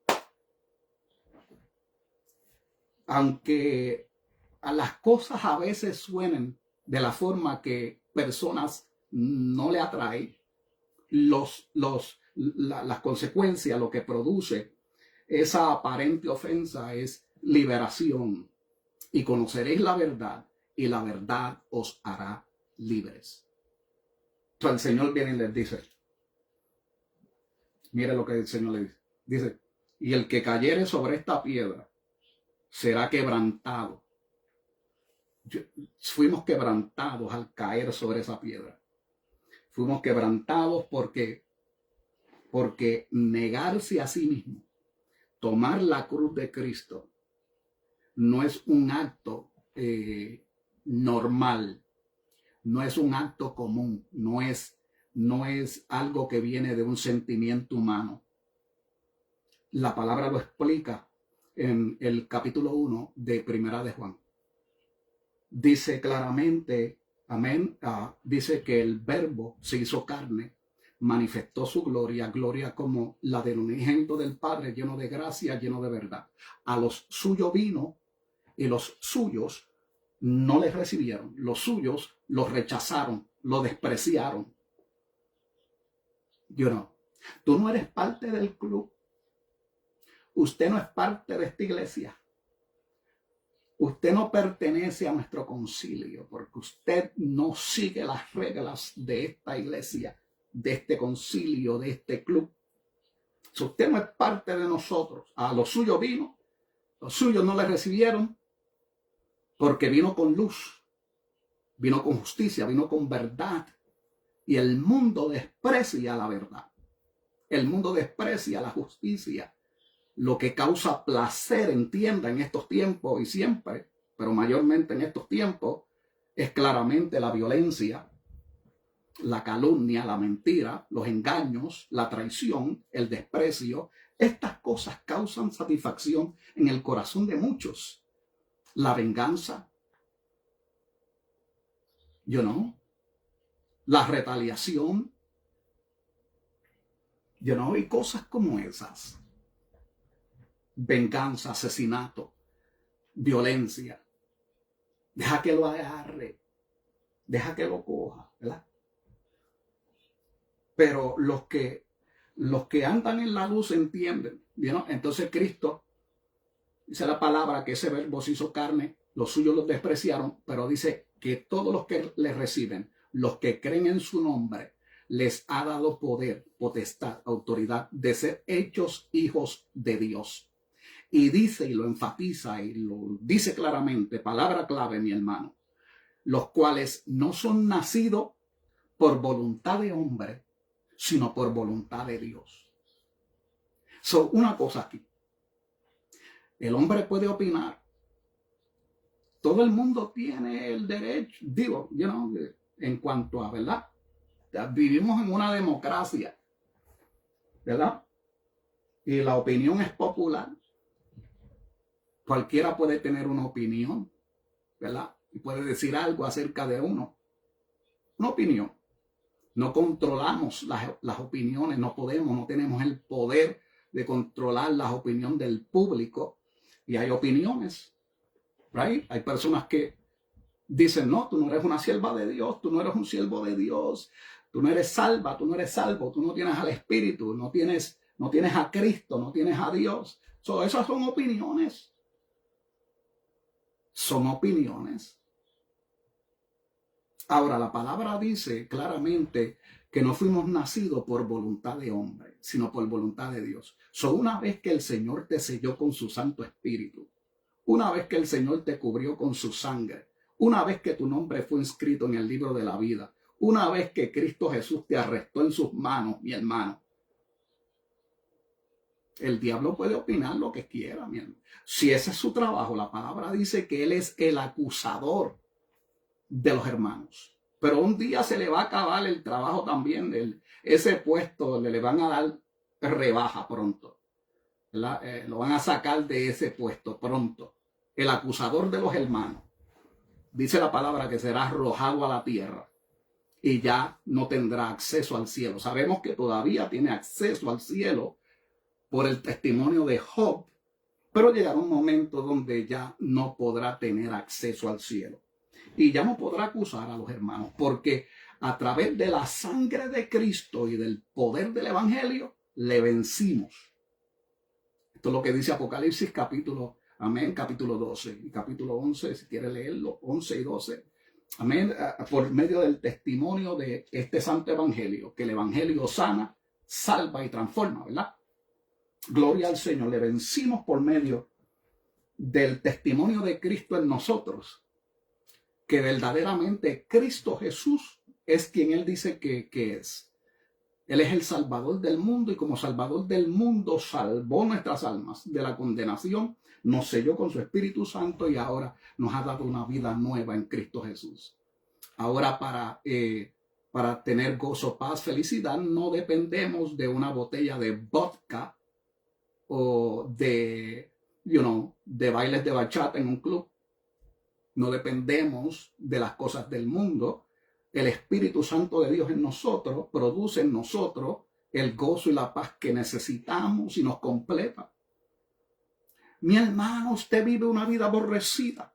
Aunque a las cosas a veces suenen de la forma que personas no le atraen, las consecuencias, lo que produce esa aparente ofensa es liberación. Y conoceréis la verdad, y la verdad os hará libres. Entonces el Señor viene y les dice, mire lo que el Señor le dice. Dice, y el que cayere sobre esta piedra será quebrantado. Fuimos quebrantados al caer sobre esa piedra. Fuimos quebrantados porque negarse a sí mismo, tomar la cruz de Cristo, no es un acto normal, no es un acto común, no es algo que viene de un sentimiento humano. La palabra lo explica en el capítulo 1 de Primera de Juan. Dice claramente, amén, dice que el Verbo se hizo carne, manifestó su gloria, gloria como la del unigénito del Padre, lleno de gracia, lleno de verdad. A los suyos vino y los suyos no les recibieron. Los suyos los rechazaron, lo despreciaron. Tú no eres parte del club. Usted no es parte de esta iglesia. Usted no pertenece a nuestro concilio porque usted no sigue las reglas de esta iglesia, de este concilio, de este club. Si usted no es parte de nosotros, a los suyos vino, los suyos no le recibieron porque vino con luz, vino con justicia, vino con verdad. Y el mundo desprecia la verdad. El mundo desprecia la justicia. Lo que causa placer, entienda, en estos tiempos y siempre, pero mayormente en estos tiempos, es claramente la violencia, la calumnia, la mentira, los engaños, la traición, el desprecio. Estas cosas causan satisfacción en el corazón de muchos. La venganza, la retaliación, y cosas como esas. Venganza, asesinato, violencia. Deja que lo agarre, deja que lo coja, ¿verdad? Pero los que andan en la luz entienden, Entonces Cristo, dice la palabra que ese Verbo se hizo carne, los suyos los despreciaron, pero dice que todos los que le reciben, los que creen en su nombre, les ha dado poder, potestad, autoridad de ser hechos hijos de Dios. Y dice y lo enfatiza y lo dice claramente, palabra clave, mi hermano, los cuales no son nacidos por voluntad de hombre, sino por voluntad de Dios. Una cosa aquí. El hombre puede opinar. Todo el mundo tiene el derecho, en cuanto a, ¿verdad? Vivimos en una democracia, ¿verdad? Y la opinión es popular. Cualquiera puede tener una opinión, ¿verdad? Y puede decir algo acerca de uno. Una opinión. No controlamos las opiniones, no tenemos el poder de controlar las opiniones del público. Y hay opiniones, ¿right? Hay personas que dicen, no, tú no eres una sierva de Dios, tú no eres un siervo de Dios, tú no eres salva, tú no eres salvo, tú no tienes al Espíritu, no tienes a Cristo, no tienes a Dios. Esas son opiniones. Son opiniones. Ahora, la palabra dice claramente que no fuimos nacidos por voluntad de hombre, sino por voluntad de Dios. Una vez que el Señor te selló con su Santo Espíritu, una vez que el Señor te cubrió con su sangre, una vez que tu nombre fue inscrito en el libro de la vida, una vez que Cristo Jesús te arrestó en sus manos, mi hermano, el diablo puede opinar lo que quiera, mi hermano. Si ese es su trabajo, la palabra dice que él es el acusador de los hermanos. Pero un día se le va a acabar el trabajo también de ese puesto, le van a dar rebaja pronto. Lo van a sacar de ese puesto pronto. El acusador de los hermanos. Dice la palabra que será arrojado a la tierra y ya no tendrá acceso al cielo. Sabemos que todavía tiene acceso al cielo por el testimonio de Job, pero llegará un momento donde ya no podrá tener acceso al cielo. Y ya no podrá acusar a los hermanos, porque a través de la sangre de Cristo y del poder del Evangelio, le vencimos. Esto es lo que dice Apocalipsis capítulo 12 y capítulo 11, si quiere leerlo, 11 y 12. Amén, por medio del testimonio de este santo evangelio, que el evangelio sana, salva y transforma, ¿verdad? Gloria al Señor, le vencimos por medio del testimonio de Cristo en nosotros, que verdaderamente Cristo Jesús es quien Él dice que es. Él es el Salvador del mundo y como Salvador del mundo salvó nuestras almas de la condenación, nos selló con su Espíritu Santo y ahora nos ha dado una vida nueva en Cristo Jesús. Ahora para tener gozo, paz, felicidad, no dependemos de una botella de vodka o de bailes de bachata en un club. No dependemos de las cosas del mundo. El Espíritu Santo de Dios en nosotros produce en nosotros el gozo y la paz que necesitamos y nos completa. Mi hermano, usted vive una vida aborrecida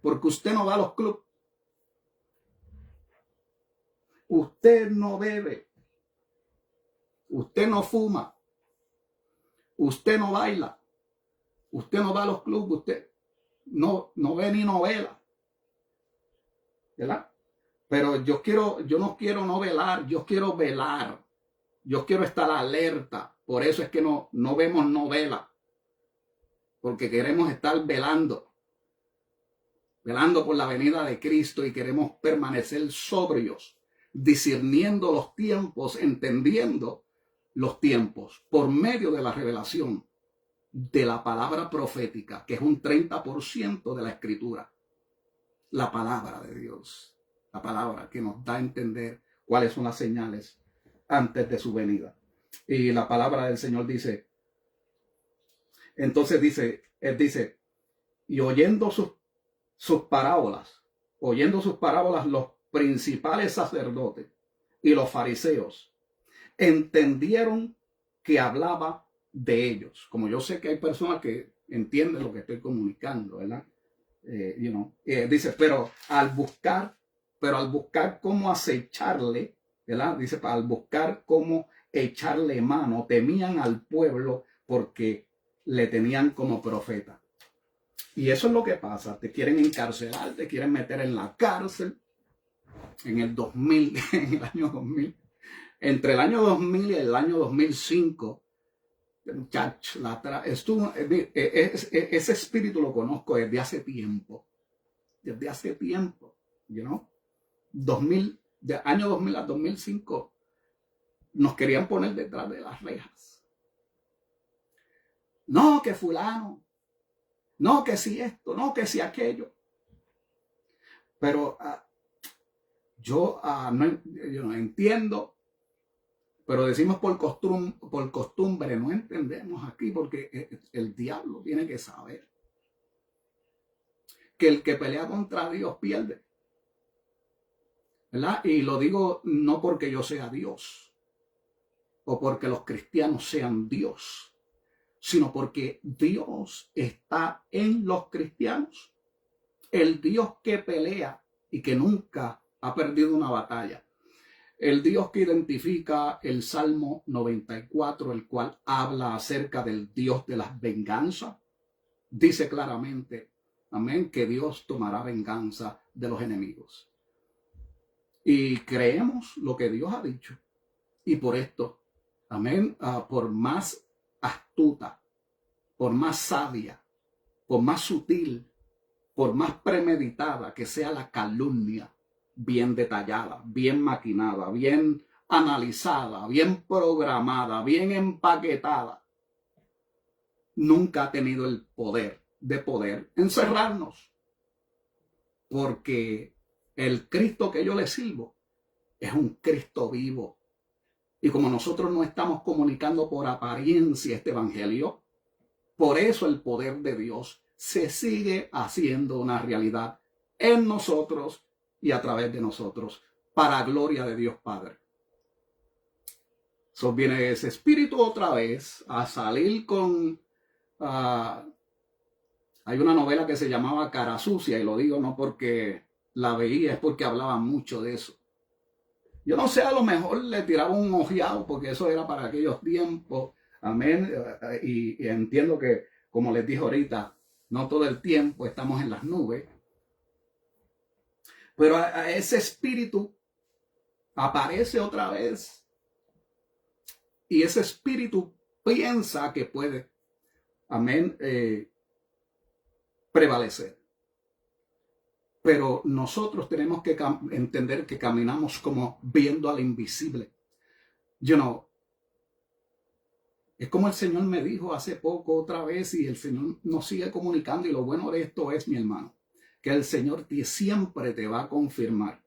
porque usted no va a los clubes. Usted no bebe. Usted no fuma. Usted no baila. Usted no va a los clubes. Usted no ve ni novela. ¿Verdad? Pero yo no quiero novelar, yo quiero velar. Yo quiero estar alerta. Por eso es que no vemos novela. Porque queremos estar velando por la venida de Cristo y queremos permanecer sobrios, discerniendo los tiempos, entendiendo los tiempos por medio de la revelación de la palabra profética, que es un 30% de la escritura. La palabra de Dios, la palabra que nos da a entender cuáles son las señales antes de su venida. Y la palabra del Señor dice, entonces él dice, y oyendo sus parábolas, los principales sacerdotes y los fariseos entendieron que hablaba de ellos. Como yo sé que hay personas que entienden lo que estoy comunicando, ¿verdad? Dice, pero al buscar cómo acecharle, ¿verdad? Dice, al buscar cómo echarle mano, temían al pueblo porque le tenían como profeta. Y eso es lo que pasa. Te quieren encarcelar, te quieren meter en la cárcel. En el 2000, en el año 2000, entre el año 2000 y el año 2005, muchachos, ese espíritu lo conozco desde hace tiempo. Desde hace tiempo, de año 2000 a 2005, nos querían poner detrás de las rejas. No, que fulano. No, que si esto, no, que si aquello. Pero yo no entiendo, pero decimos por costumbre, no entendemos aquí, porque el diablo tiene que saber que el que pelea contra Dios pierde. ¿Verdad? Y lo digo no porque yo sea Dios o porque los cristianos sean Dios, sino porque Dios está en los cristianos. El Dios que pelea y que nunca ha perdido una batalla. El Dios que identifica el Salmo 94, el cual habla acerca del Dios de las venganzas, dice claramente, amén, que Dios tomará venganza de los enemigos. Y creemos lo que Dios ha dicho. Y por esto, amén, por más astuta, por más sabia, por más sutil, por más premeditada que sea la calumnia, bien detallada, bien maquinada, bien analizada, bien programada, bien empaquetada, nunca ha tenido el poder de encerrarnos. Porque el Cristo que yo le sirvo es un Cristo vivo. Y como nosotros no estamos comunicando por apariencia este evangelio, por eso el poder de Dios se sigue haciendo una realidad en nosotros y a través de nosotros, para gloria de Dios Padre. So viene ese espíritu otra vez a salir con... hay una novela que se llamaba Cara Sucia, y lo digo no porque la veía, es porque hablaba mucho de eso. Yo no sé, a lo mejor le tiraba un ojeado, porque eso era para aquellos tiempos. Amén. Y entiendo que, como les dije ahorita, no todo el tiempo estamos en las nubes. Pero a ese espíritu aparece otra vez. Y ese espíritu piensa que puede, amén, prevalecer. Pero nosotros tenemos que entender que caminamos como viendo al invisible. Es como el Señor me dijo hace poco otra vez, y el Señor nos sigue comunicando, y lo bueno de esto es, mi hermano, que el Señor siempre te va a confirmar.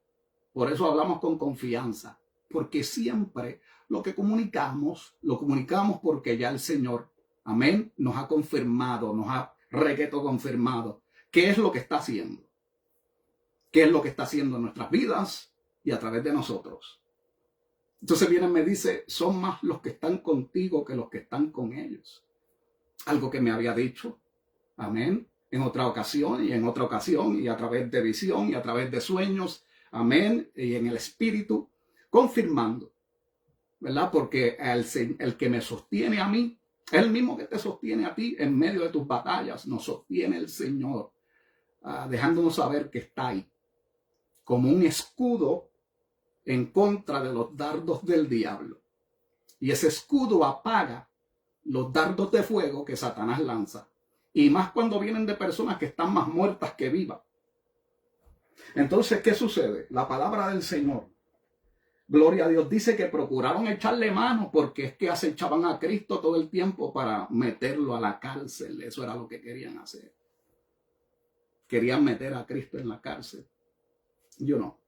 Por eso hablamos con confianza, porque siempre lo que comunicamos, lo comunicamos porque ya el Señor, amén, nos ha confirmado, nos ha requeto confirmado qué es lo que está haciendo. Qué es lo que está haciendo en nuestras vidas y a través de nosotros. Entonces viene y me dice, son más los que están contigo que los que están con ellos. Algo que me había dicho, amén, en otra ocasión y en otra ocasión y a través de visión y a través de sueños, amén, y en el espíritu, confirmando, ¿verdad? Porque el que me sostiene a mí, es el mismo que te sostiene a ti en medio de tus batallas, nos sostiene el Señor, dejándonos saber que está ahí, como un escudo en contra de los dardos del diablo. Y ese escudo apaga los dardos de fuego que Satanás lanza. Y más cuando vienen de personas que están más muertas que vivas. Entonces, ¿qué sucede? La palabra del Señor, gloria a Dios, dice que procuraron echarle mano porque es que acechaban a Cristo todo el tiempo para meterlo a la cárcel. Eso era lo que querían hacer. Querían meter a Cristo en la cárcel. Yo no.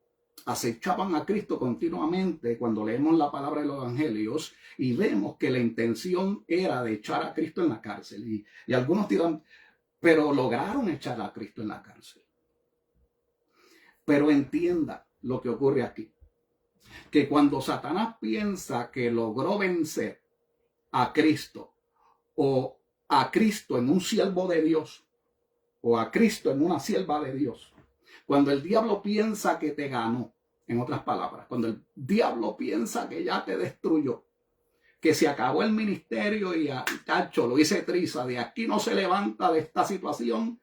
Acechaban a Cristo continuamente cuando leemos la palabra de los evangelios y vemos que la intención era de echar a Cristo en la cárcel. Y algunos dirán, pero lograron echar a Cristo en la cárcel. Pero entienda lo que ocurre aquí. Que cuando Satanás piensa que logró vencer a Cristo o a Cristo en un siervo de Dios o a Cristo en una sierva de Dios, cuando el diablo piensa que te ganó, en otras palabras, cuando el diablo piensa que ya te destruyó, que se acabó el ministerio y tacho, lo hice triza, de aquí no se levanta de esta situación,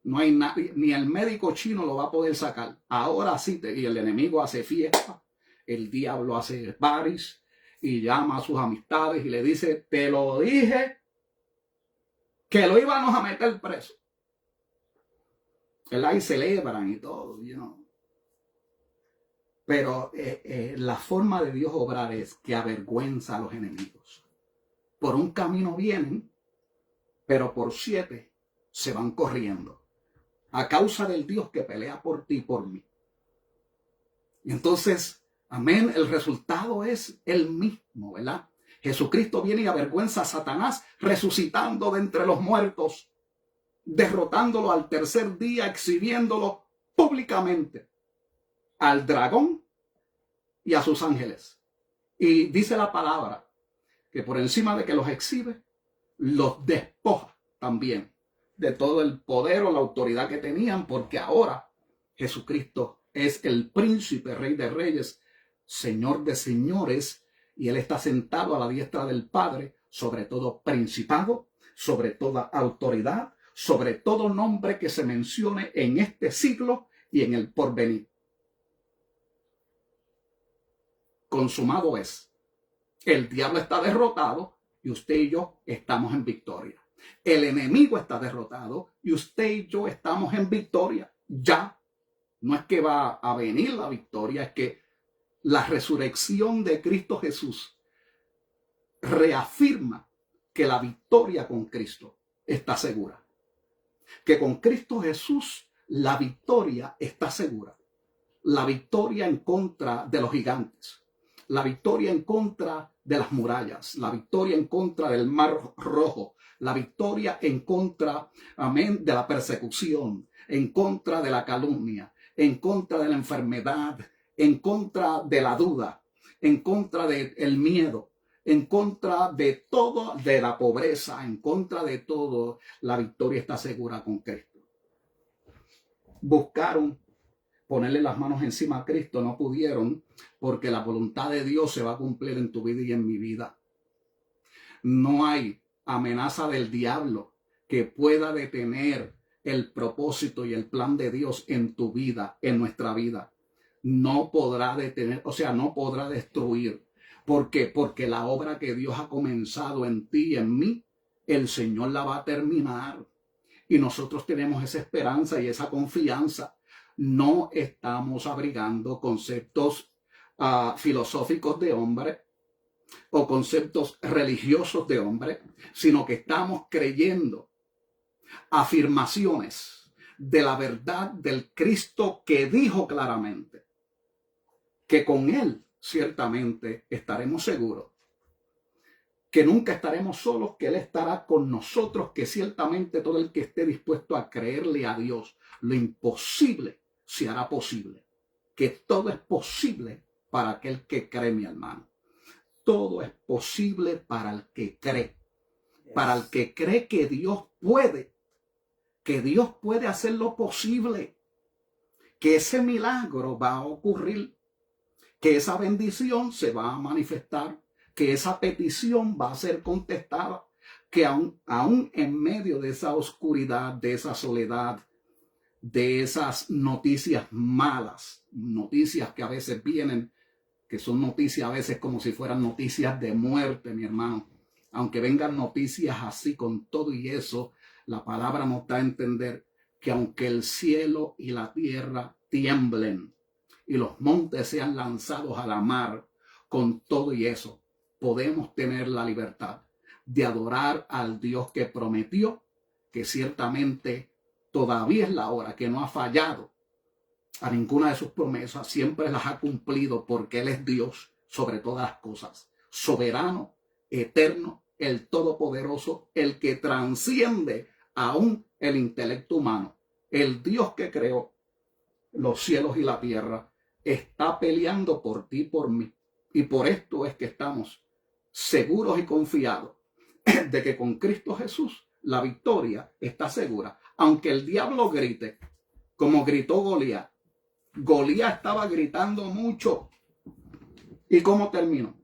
no hay nadie, ni el médico chino lo va a poder sacar. Ahora sí, y el enemigo hace fiesta, el diablo hace baris y llama a sus amistades y le dice, te lo dije que lo íbamos a meter preso. Y celebran y todo, you know. Pero la forma de Dios obrar es que avergüenza a los enemigos. Por un camino vienen, pero por 7 se van corriendo. A causa del Dios que pelea por ti y por mí. Y entonces, amén, el resultado es el mismo, ¿verdad? Jesucristo viene y avergüenza a Satanás resucitando de entre los muertos, derrotándolo al tercer día, exhibiéndolo públicamente al dragón y a sus ángeles. Y dice la palabra que por encima de que los exhibe, los despoja también de todo el poder o la autoridad que tenían, porque ahora Jesucristo es el príncipe, rey de reyes, señor de señores, y él está sentado a la diestra del Padre sobre todo principado, sobre toda autoridad, sobre todo nombre que se mencione en este siglo y en el porvenir. Consumado es. El diablo está derrotado y usted y yo estamos en victoria. El enemigo está derrotado y usted y yo estamos en victoria. Ya no es que va a venir la victoria, es que la resurrección de Cristo Jesús reafirma que la victoria con Cristo está segura. Que con Cristo Jesús la victoria está segura. La victoria en contra de los gigantes. La victoria en contra de las murallas. La victoria en contra del mar rojo. La victoria en contra, amén, de la persecución. En contra de la calumnia. En contra de la enfermedad. En contra de la duda. En contra del miedo. En contra de todo, de la pobreza, en contra de todo, la victoria está segura con Cristo. Buscaron ponerle las manos encima a Cristo, no pudieron, porque la voluntad de Dios se va a cumplir en tu vida y en mi vida. No hay amenaza del diablo que pueda detener el propósito y el plan de Dios en tu vida, en nuestra vida. No podrá detener, o sea, no podrá destruir. ¿Por qué? Porque la obra que Dios ha comenzado en ti y en mí, el Señor la va a terminar. Y nosotros tenemos esa esperanza y esa confianza. No estamos abrigando conceptos filosóficos de hombre o conceptos religiosos de hombre, sino que estamos creyendo afirmaciones de la verdad del Cristo que dijo claramente que con Él ciertamente estaremos seguros, que nunca estaremos solos, que Él estará con nosotros, que ciertamente todo el que esté dispuesto a creerle a Dios, lo imposible se hará posible, que todo es posible para aquel que cree, mi hermano. Todo es posible para el que cree, para el que cree que Dios puede hacer lo posible, que ese milagro va a ocurrir, que esa bendición se va a manifestar, que esa petición va a ser contestada, que aún en medio de esa oscuridad, de esa soledad, de esas noticias malas, noticias que a veces vienen, que son noticias a veces como si fueran noticias de muerte, mi hermano. Aunque vengan noticias así con todo y eso, la palabra nos da a entender que aunque el cielo y la tierra tiemblen y los montes sean lanzados a la mar, con todo y eso, podemos tener la libertad de adorar al Dios que prometió, que ciertamente todavía es la hora, que no ha fallado a ninguna de sus promesas, siempre las ha cumplido porque Él es Dios sobre todas las cosas, soberano, eterno, el todopoderoso, el que transciende aún el intelecto humano, el Dios que creó los cielos y la tierra, está peleando por ti y por mí. Y por esto es que estamos seguros y confiados de que con Cristo Jesús la victoria está segura. Aunque el diablo grite, como gritó Goliat. Goliat estaba gritando mucho. ¿Y cómo terminó?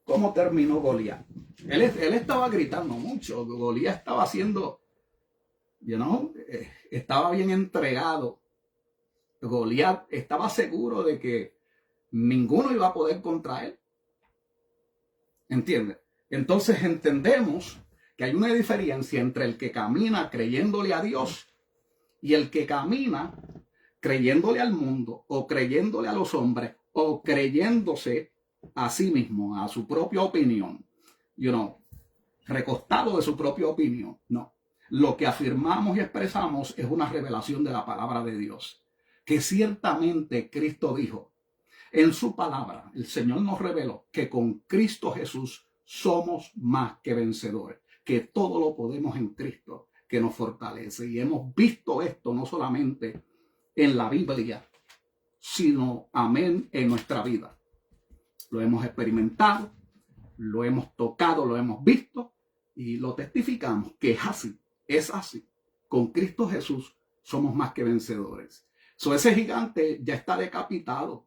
¿Cómo terminó Goliat? Él estaba gritando mucho. Goliat estaba haciendo, estaba bien entregado. Goliat estaba seguro de que ninguno iba a poder contra él. ¿Entiendes? Entonces entendemos que hay una diferencia entre el que camina creyéndole a Dios y el que camina creyéndole al mundo o creyéndole a los hombres o creyéndose a sí mismo, a su propia opinión, recostado de su propia opinión. No, lo que afirmamos y expresamos es una revelación de la palabra de Dios, que ciertamente Cristo dijo en su palabra. El Señor nos reveló que con Cristo Jesús somos más que vencedores, que todo lo podemos en Cristo que nos fortalece. Y hemos visto esto no solamente en la Biblia, sino, amén, en nuestra vida. Lo hemos experimentado, lo hemos tocado, lo hemos visto y lo testificamos que es así, es así. Con Cristo Jesús somos más que vencedores. Ese gigante ya está decapitado.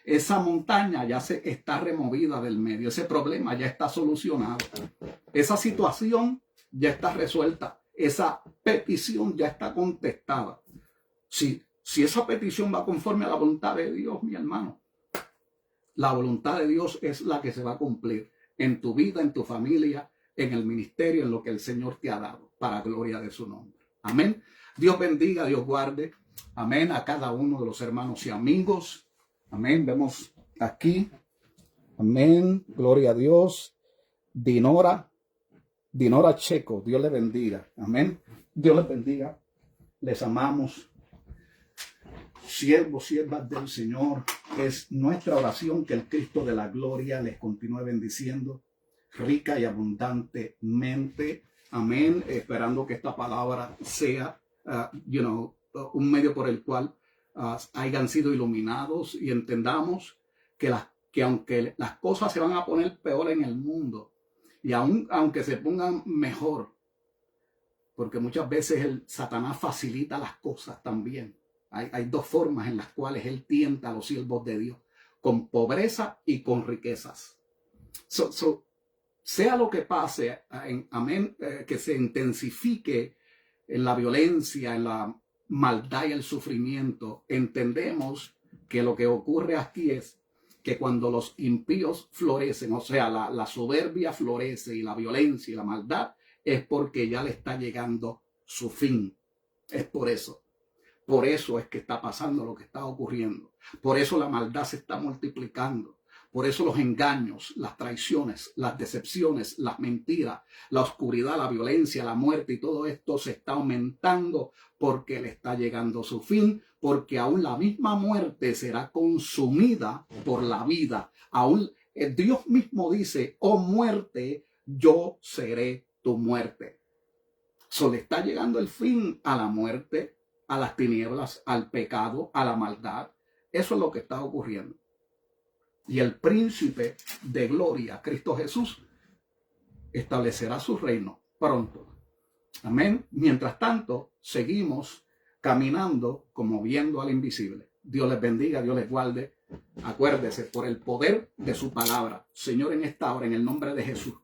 Esa montaña ya se está removida del medio. Ese problema ya está solucionado. Esa situación ya está resuelta. Esa petición ya está contestada. Si esa petición va conforme a la voluntad de Dios, mi hermano, la voluntad de Dios es la que se va a cumplir en tu vida, en tu familia, en el ministerio, en lo que el Señor te ha dado, para gloria de su nombre. Amén. Dios bendiga, Dios guarde. Amén. A cada uno de los hermanos y amigos. Amén. Vemos aquí. Amén. Gloria a Dios. Dinora Checo. Dios le bendiga. Amén. Dios les bendiga. Les amamos. Siervos, siervas del Señor. Es nuestra oración que el Cristo de la gloria les continúe bendiciendo rica y abundantemente. Amén. Esperando que esta palabra sea, un medio por el cual hayan sido iluminados y entendamos que aunque las cosas se van a poner peor en el mundo y aunque se pongan mejor, porque muchas veces el Satanás facilita las cosas también. Hay dos formas en las cuales él tienta a los siervos de Dios, con pobreza y con riquezas. Sea lo que pase, amén, que se intensifique en la violencia, en la maldad y el sufrimiento, entendemos que lo que ocurre aquí es que cuando los impíos florecen, o sea, la soberbia florece y la violencia y la maldad, es porque ya le está llegando su fin. Es por eso. Por eso es que está pasando lo que está ocurriendo. Por eso la maldad se está multiplicando. Por eso los engaños, las traiciones, las decepciones, las mentiras, la oscuridad, la violencia, la muerte y todo esto se está aumentando porque le está llegando su fin, porque aún la misma muerte será consumida por la vida. Aún Dios mismo dice, oh muerte, yo seré tu muerte. Le está llegando el fin a la muerte, a las tinieblas, al pecado, a la maldad. Eso es lo que está ocurriendo. Y el príncipe de gloria, Cristo Jesús, establecerá su reino pronto. Amén. Mientras tanto, seguimos caminando como viendo al invisible. Dios les bendiga, Dios les guarde. Acuérdese, por el poder de su palabra, Señor, en esta hora, en el nombre de Jesús,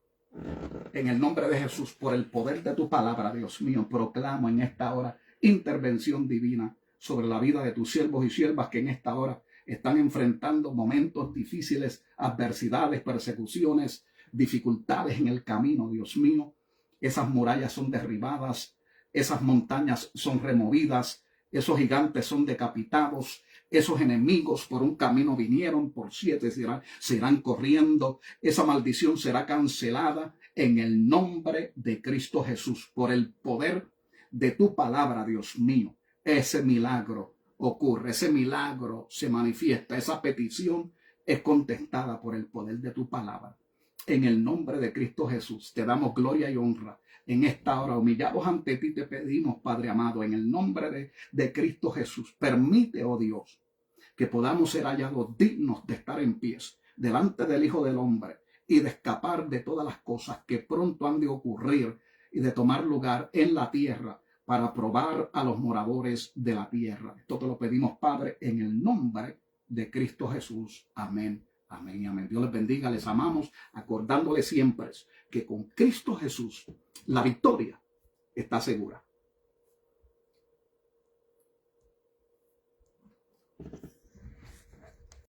en el nombre de Jesús, por el poder de tu palabra, Dios mío, proclamo en esta hora intervención divina sobre la vida de tus siervos y siervas que en esta hora están enfrentando momentos difíciles, adversidades, persecuciones, dificultades en el camino, Dios mío. Esas murallas son derribadas, esas montañas son removidas, esos gigantes son decapitados, esos enemigos por un camino vinieron, por 7 se irán corriendo. Esa maldición será cancelada en el nombre de Cristo Jesús, por el poder de tu palabra, Dios mío. Ese milagro ocurre, ese milagro se manifiesta, esa petición es contestada por el poder de tu palabra. En el nombre de Cristo Jesús te damos gloria y honra. En esta hora, humillados ante ti, te pedimos, Padre amado, en el nombre de Cristo Jesús, permite, oh Dios, que podamos ser hallados dignos de estar en pies delante del Hijo del Hombre y de escapar de todas las cosas que pronto han de ocurrir y de tomar lugar en la tierra para probar a los moradores de la tierra. Esto te lo pedimos, Padre, en el nombre de Cristo Jesús. Amén. Amén y amén. Dios les bendiga, les amamos, acordándoles siempre que con Cristo Jesús la victoria está segura.